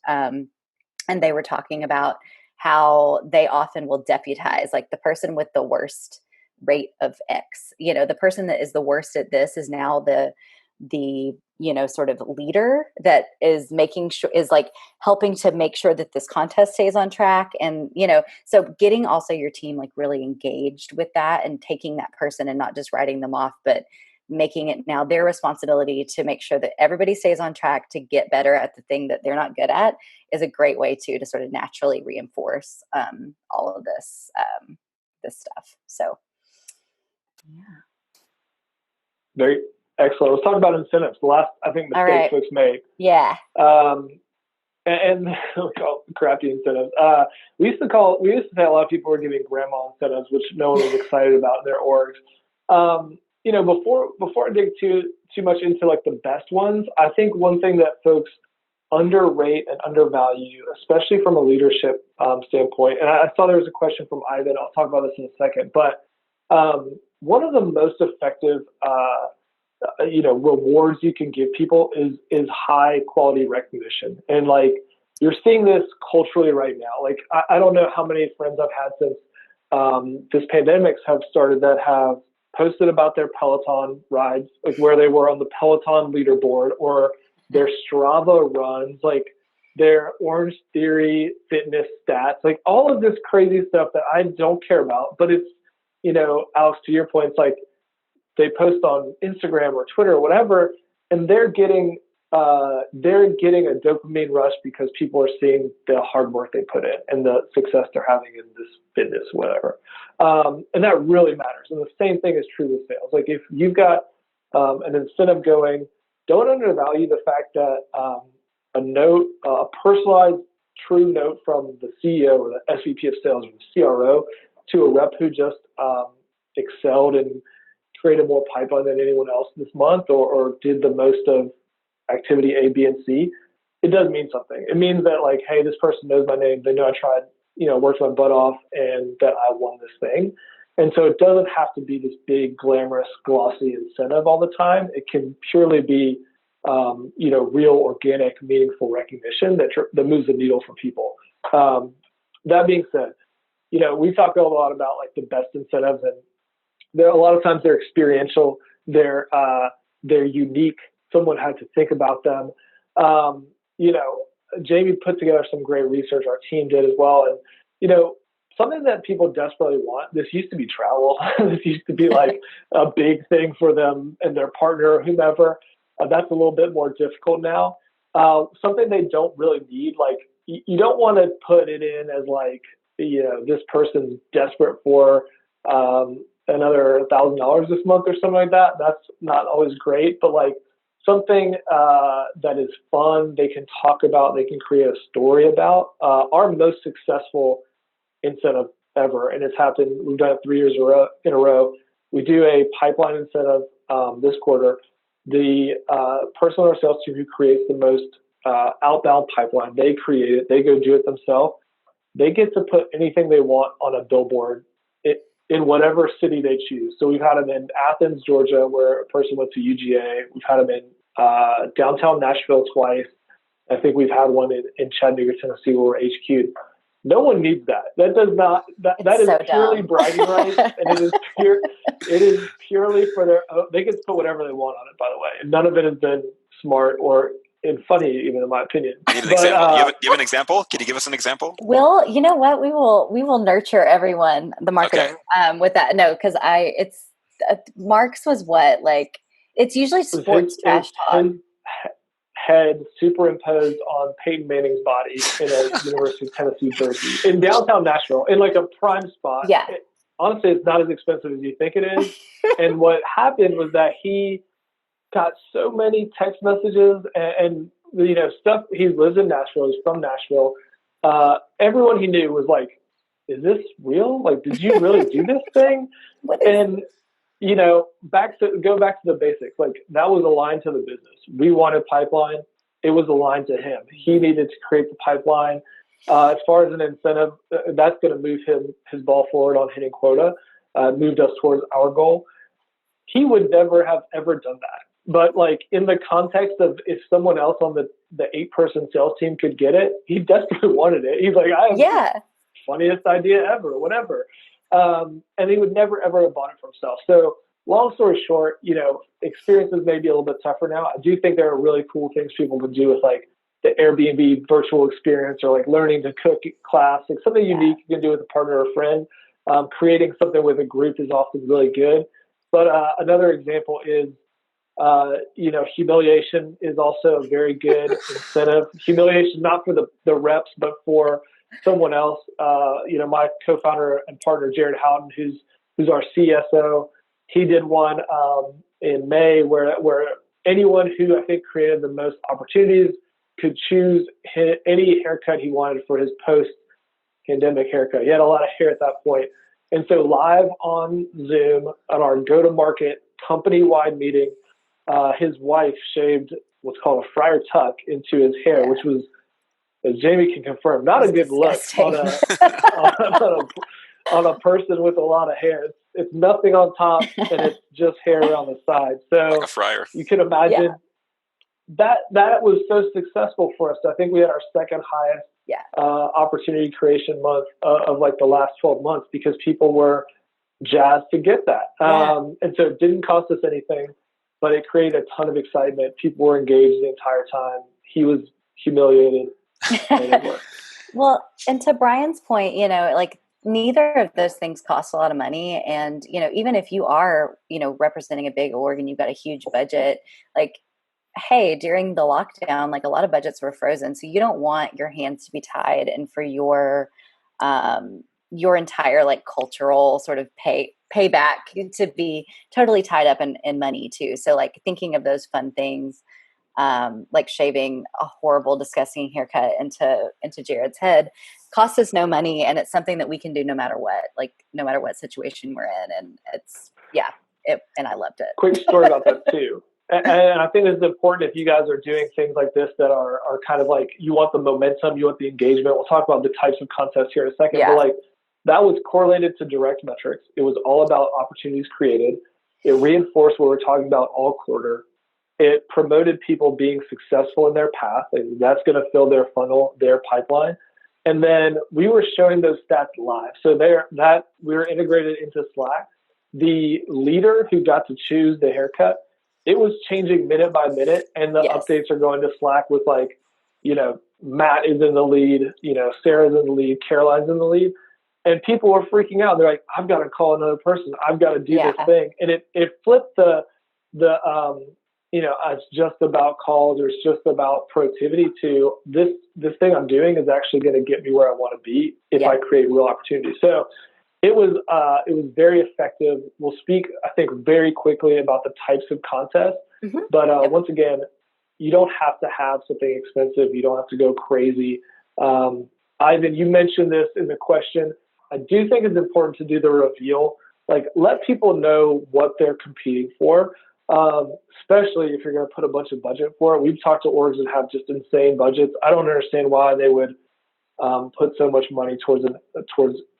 and they were talking about how they often will deputize, like the person with the worst rate of X. The person that is the worst at this is now the sort of leader that is making sure, is like helping to make sure that this contest stays on track. And, so getting also your team like really engaged with that and taking that person and not just writing them off, but making it now their responsibility to make sure that everybody stays on track to get better at the thing that they're not good at is a great way to sort of naturally reinforce all of this stuff. So, yeah. Very excellent. Let's talk about incentives. The last, I think, mistake folks make. Yeah. And we call crappy incentives. We used to say a lot of people were giving grandma incentives, which no one was excited about in their orgs. Before I dig too much into like the best ones, I think one thing that folks underrate and undervalue, especially from a leadership standpoint, and I saw there was a question from Ivan. I'll talk about this in a second, but one of the most effective rewards you can give people is high quality recognition. And like, you're seeing this culturally right now. Like, I don't know how many friends I've had since this pandemic have started that have posted about their Peloton rides, like where they were on the Peloton leaderboard, or their Strava runs, like their Orange Theory fitness stats, like all of this crazy stuff that I don't care about. But it's, Alex, to your point, it's like they post on Instagram or Twitter or whatever, and they're getting a dopamine rush because people are seeing the hard work they put in and the success they're having in this fitness, whatever. And that really matters. And the same thing is true with sales. Like, if you've got an incentive going, don't undervalue the fact that a personalized, true note from the CEO or the SVP of sales or the CRO to a rep who just excelled and created more pipeline than anyone else this month, or did the most of activity A, B, and C, it does mean something. It means that, like, hey, this person knows my name. They know I tried, worked my butt off, and that I won this thing. And so it doesn't have to be this big, glamorous, glossy incentive all the time. It can purely be, real, organic, meaningful recognition that moves the needle for people. That being said, we talk a lot about like the best incentives, and a lot of times they're experiential, they're unique. Someone had to think about them. Jamie put together some great research. Our team did as well. And, something that people desperately want, this used to be travel. This used to be like a big thing for them and their partner or whomever. That's a little bit more difficult now. Something they don't really need, like, you don't want to put it in as like, this person's desperate for another $1,000 this month or something like that. That's not always great, but like something that is fun, they can talk about, they can create a story about. Our most successful incentive ever, and it's happened, we've done it 3 years in a row. We do a pipeline incentive this quarter. The person on our sales team who creates the most outbound pipeline, they create it, they go do it themselves. They get to put anything they want on a billboard in whatever city they choose. So we've had them in Athens, Georgia, where a person went to UGA. We've had them in downtown Nashville twice. I think we've had one in Chattanooga, Tennessee, where we're HQ'd. No one needs that. That does not. That is so purely bragging rights, and it is purely for their own. They can put whatever they want on it. By the way, and none of it has been smart or funny, even in my opinion. I need an example. Do you have an example? Can you give us an example? Well, you know what? We will nurture everyone, the marketing, with that. No, because Mark's was what, like, it's usually sports trash talk. His head superimposed on Peyton Manning's body in a University of Tennessee jersey in downtown Nashville, in like a prime spot. Yeah. Honestly, it's not as expensive as you think it is. And what happened was that he got so many text messages and stuff. He lives in Nashville. He's from Nashville. Everyone he knew was like, "Is this real? Like, did you really do this thing?" And go back to the basics. Like, that was aligned to the business. We wanted pipeline. It was aligned to him. He needed to create the pipeline. As far as an incentive, that's going to move his ball forward on hitting quota. Moved us towards our goal. He would never have ever done that. But like, in the context of if someone else on the 8-person sales team could get it, he desperately wanted it. He's like, I have the funniest idea ever, whatever. And he would never, ever have bought it for himself. So long story short, experiences may be a little bit tougher now. I do think there are really cool things people can do with like the Airbnb virtual experience, or like learning to cook class, like something unique you can do with a partner or a friend. Creating something with a group is often really good. But another example is, humiliation is also a very good incentive. Humiliation, not for the reps, but for someone else. My co-founder and partner, Jared Houghton, who's our CSO, he did one in May where anyone who I think created the most opportunities could choose any haircut he wanted for his post-pandemic haircut. He had a lot of hair at that point. And so live on Zoom on our go-to-market company-wide meeting, his wife shaved what's called a friar tuck into his hair, which was, as Jamie can confirm, not a good look on a person with a lot of hair. It's nothing on top, and it's just hair on the side. So like a friar. You can imagine that was so successful for us. I think we had our second highest opportunity creation month of like the last 12 months, because people were jazzed to get that. And so it didn't cost us anything, but it created a ton of excitement. People were engaged the entire time. He was humiliated. And it worked. Well, and to Brian's point, like neither of those things cost a lot of money. And, even if you are, representing a big org and you've got a huge budget, like, hey, during the lockdown, like a lot of budgets were frozen. So you don't want your hands to be tied and for your entire like cultural sort of payback to be totally tied up in money too. So like thinking of those fun things, like shaving a horrible, disgusting haircut into Jared's head costs us no money. And it's something that we can do no matter what situation we're in. And it's, and I loved it. Quick story about that too. And I think this is important if you guys are doing things like this that are kind of like, you want the momentum, you want the engagement. We'll talk about the types of contests here in a second. But like that was correlated to direct metrics. It was all about opportunities created. It reinforced what we're talking about all quarter. It promoted people being successful in their path. And that's going to fill their funnel, their pipeline. And then we were showing those stats live. So we were integrated into Slack. The leader who got to choose the haircut, it was changing minute by minute, and the updates are going to Slack with like, Matt is in the lead, Sarah's in the lead, Caroline's in the lead, and people were freaking out. They're like, I've got to call another person. I've got to do this thing. And it flipped the it's just about calls or it's just about productivity to this thing I'm doing is actually going to get me where I want to be if I create real opportunities. So it was very effective. We'll speak, I think, very quickly about the types of contests. Mm-hmm. But once again, you don't have to have something expensive. You don't have to go crazy. Ivan, you mentioned this in the question. I do think it's important to do the reveal. Like, let people know what they're competing for, especially if you're going to put a bunch of budget for it. We've talked to orgs that have just insane budgets. I don't understand why they would put so much money towards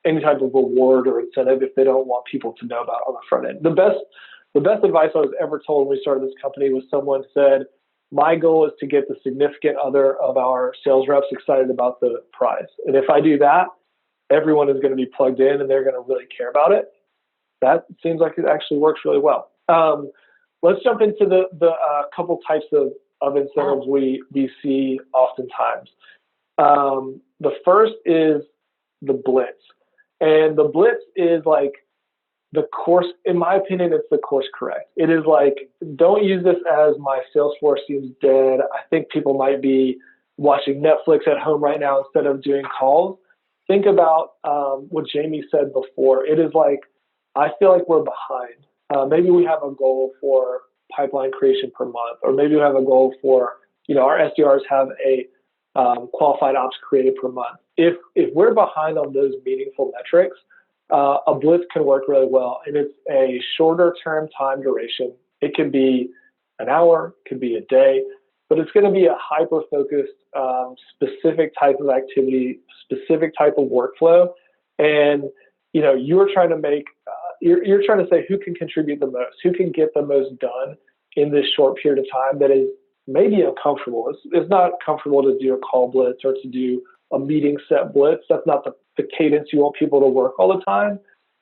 any type of reward or incentive if they don't want people to know about it on the front end. The best advice I was ever told when we started this company was someone said, my goal is to get the significant other of our sales reps excited about the prize. And if I do that, everyone is going to be plugged in and they're going to really care about it. That seems like it actually works really well. Let's jump into the couple types of incentives we see oftentimes. The first is the Blitz. And the Blitz is like the course, in my opinion, it's the course correct. It is like, don't use this as my Salesforce seems dead. I think people might be watching Netflix at home right now instead of doing calls. Think about what Jamie said before. It is like, I feel like we're behind. Maybe we have a goal for pipeline creation per month, or maybe we have a goal for, our SDRs have a qualified ops created per month. If we're behind on those meaningful metrics, a Blitz can work really well. And it's a shorter term time duration. It can be an hour, it could be a day, but it's going to be a hyper-focused, specific type of activity, specific type of workflow. And, you're trying to make, you're trying to say who can contribute the most, who can get the most done in this short period of time that is maybe uncomfortable. It's not comfortable to do a call blitz or to do a meeting set blitz. That's not the cadence you want people to work all the time,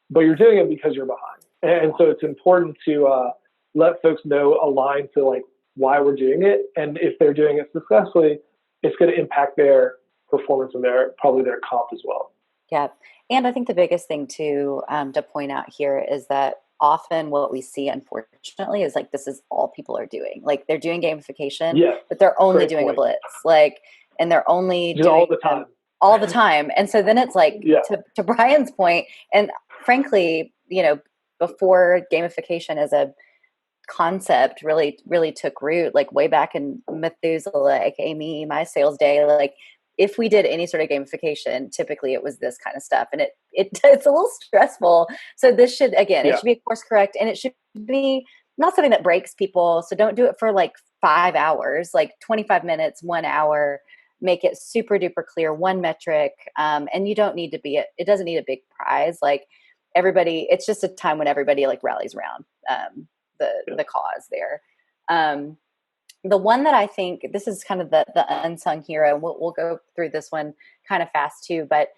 but you're doing it because you're behind. And so it's important to let folks know, align to like why we're doing it. And if they're doing it successfully, it's going to impact their performance and probably their comp as well. Yeah. And I think the biggest thing to point out here is that often what we see, unfortunately, is like this is all people are doing. Like they're doing gamification, Yeah, but they're only great doing point. a blitz. Like, and they're only Just doing all the time. all the time. And so then it's like Yeah. to Brian's point, and frankly, before gamification as a concept really took root, like way back in Methuselah, aka me, my sales day, like if we did any sort of gamification, typically it was this kind of stuff, and it's a little stressful. So this should, again, it should be a course correct, and it should be not something that breaks people. So don't do it for like 5 hours, like 25 minutes, 1 hour. Make it super duper clear, one metric, and you don't need to it doesn't need a big prize. Like everybody, it's just a time when everybody like rallies around the cause there. The one that I think, this is kind of the unsung hero. We'll go through this one kind of fast too, but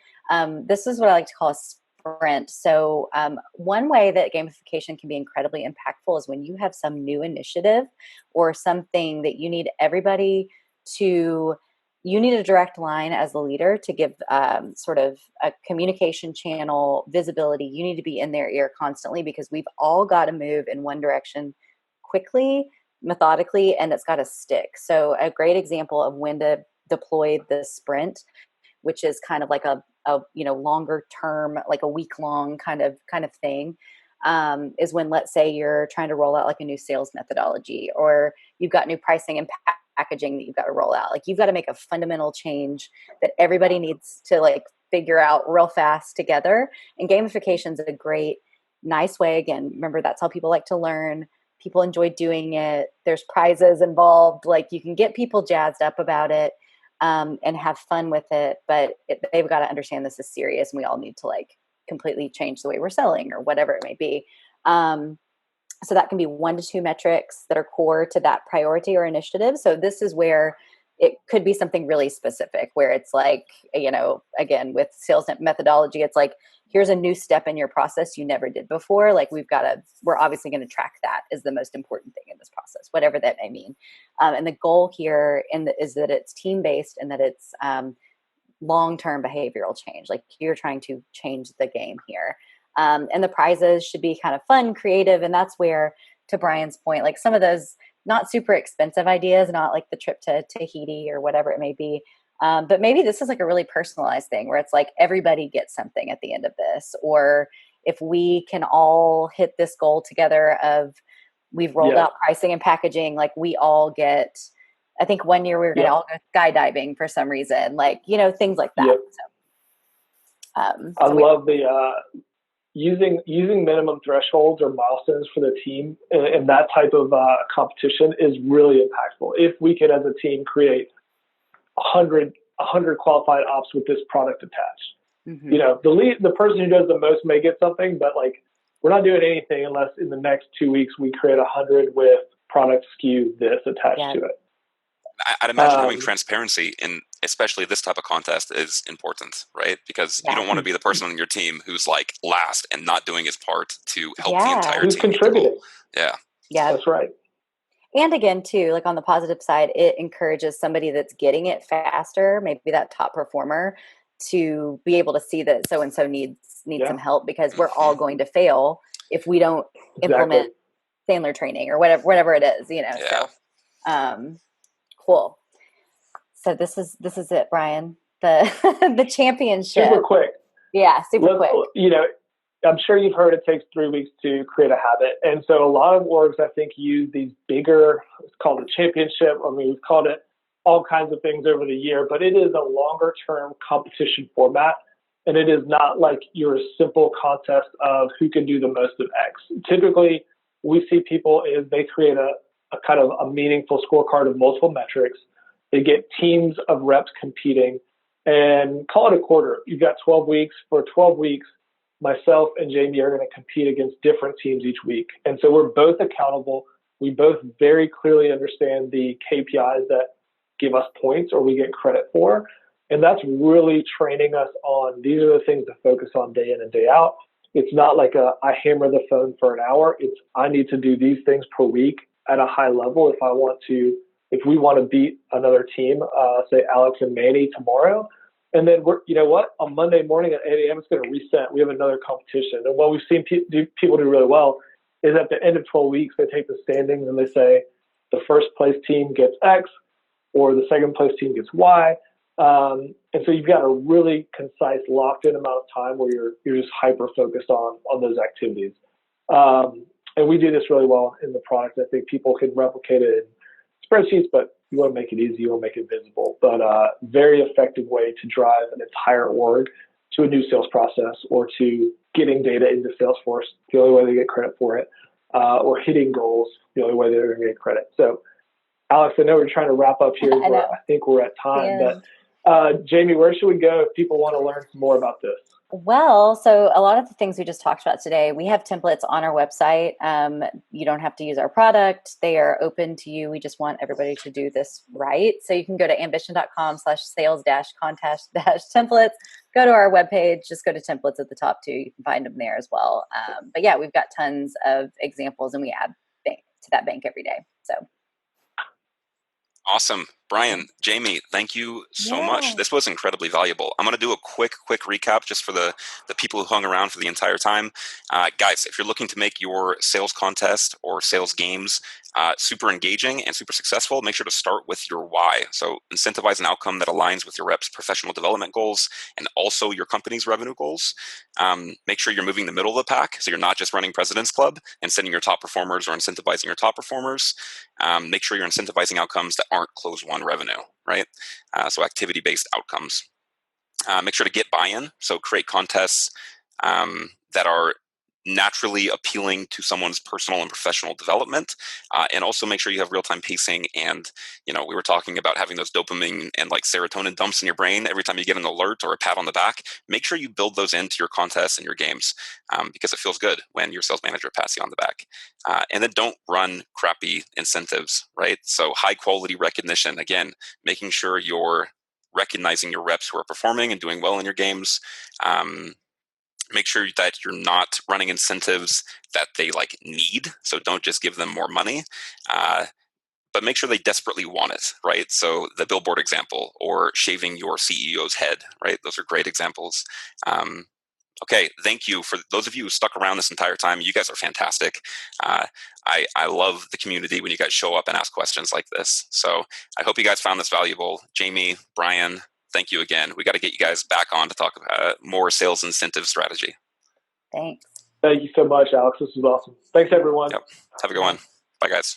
this is what I like to call a sprint. So one way that gamification can be incredibly impactful is when you have some new initiative or something that you need everybody to, you need a direct line as the leader to give sort of a communication channel visibility. You need to be in their ear constantly because we've all got to move in one direction quickly, methodically, and it's got to stick. So a great example of when to deploy the sprint, which is kind of like a longer term, like a week long kind of thing, is when, let's say, you're trying to roll out like a new sales methodology, or you've got new pricing and packaging that you've got to roll out. Like you've got to make a fundamental change that everybody needs to like figure out real fast together. And gamification is a great, nice way. Again, remember, that's how people like to learn. People enjoy doing it. There's prizes involved. Like you can get people jazzed up about it and have fun with it. But they've got to understand this is serious, and we all need to like completely change the way we're selling or whatever it may be. So that can be 1 to 2 metrics that are core to that priority or initiative. So this is where it could be something really specific, where it's like, again, with sales methodology, it's like, here's a new step in your process you never did before. Like we're obviously going to track that as the most important thing in this process, whatever that may mean. And the goal here is that it's team-based and that it's long-term behavioral change. Like you're trying to change the game here. And the prizes should be kind of fun, creative. And that's where, to Brian's point, like some of those not super expensive ideas, not like the trip to Tahiti or whatever it may be. But maybe this is like a really personalized thing where it's like everybody gets something at the end of this. Or if we can all hit this goal together of we've rolled out pricing and packaging, like we all get, I think one year we were going to all go skydiving for some reason, like, things like that. Yep. So, I love the using minimum thresholds or milestones for the team in that type of competition is really impactful. If we could, as a team, create 100 qualified ops with this product attached, the person who does the most may get something, but like we're not doing anything unless in the next 2 weeks we create 100 with product SKU this attached to it. I'd imagine having transparency in especially this type of contest is important, right? Because you don't want to be the person on your team who's like last and not doing his part to help the entire who's team. Contributing. Yeah, that's right. And again, too, like on the positive side, it encourages somebody that's getting it faster, maybe that top performer, to be able to see that so-and-so needs some help, because we're all going to fail if we don't implement Sandler training or whatever it is, So, cool. So this is it, Brian. The championship. Super quick. Yeah, super quick. I'm sure you've heard it takes 3 weeks to create a habit. And so a lot of orgs, I think, use these bigger, it's called a championship. I mean, we've called it all kinds of things over the year, but it is a longer term competition format. And it is not like your simple contest of who can do the most of X. Typically, we see people is they create a kind of a meaningful scorecard of multiple metrics. They get teams of reps competing and call it a quarter. You've got 12 weeks. For 12 weeks, myself and Jamie are going to compete against different teams each week. And so we're both accountable. We both very clearly understand the KPIs that give us points or we get credit for. And that's really training us on these are the things to focus on day in and day out. It's not like I hammer the phone for an hour. It's I need to do these things per week at a high level if we want to beat another team, say Alex and Manny tomorrow. And then you know what? On Monday morning at 8 a.m., it's going to reset. We have another competition. And what we've seen people do really well is at the end of 12 weeks, they take the standings and they say the first place team gets X or the second place team gets Y. And so you've got a really concise, locked-in amount of time where you're just hyper-focused on those activities. And we do this really well in the product. I think people can replicate it in spreadsheets, but you want to make it easy, you want to make it visible. But very effective way to drive an entire org to a new sales process or to getting data into Salesforce, the only way they get credit for it, or hitting goals, the only way they're going to get credit. So, Alex, I know we're trying to wrap up here. I think we're at time. But Jamie, where should we go if people want to learn some more about this? Well, so a lot of the things we just talked about today, we have templates on our website. You don't have to use our product. They are open to you. We just want everybody to do this right. So you can go to ambition.com/sales-contest-templates. Go to our webpage, just go to templates at the top too. You can find them there as well. But yeah, we've got tons of examples and we add to that bank every day. So. Awesome. Brian, Jamie, thank you so much. This was incredibly valuable. I'm going to do a quick recap just for the people who hung around for the entire time. Guys, if you're looking to make your sales contest or sales games super engaging and super successful, make sure to start with your why. So incentivize an outcome that aligns with your rep's professional development goals and also your company's revenue goals. Make sure you're moving the middle of the pack. So you're not just running President's Club and sending your top performers or incentivizing your top performers. Make sure you're incentivizing outcomes that aren't close one revenue, right? So activity-based outcomes. Make sure to get buy-in. So create contests that are naturally appealing to someone's personal and professional development, and also make sure you have real-time pacing. And we were talking about having those dopamine and like serotonin dumps in your brain every time you get an alert or a pat on the back. Make sure you build those into your contests and your games, because it feels good when your sales manager pats you on the back. And then don't run crappy incentives, right? So high quality recognition, again, making sure you're recognizing your reps who are performing and doing well in your games. Make sure that you're not running incentives that they need. So don't just give them more money, but make sure they desperately want it, right? So the billboard example or shaving your CEO's head, right? Those are great examples. Okay, thank you for those of you who stuck around this entire time. You guys are fantastic. I love the community when you guys show up and ask questions like this. So I hope you guys found this valuable. Jamie, Brian, thank you again. We got to get you guys back on to talk about more sales incentive strategy. Thanks. Thank you so much, Alex. This was awesome. Thanks, everyone. Yep. Have a good one. Bye, guys.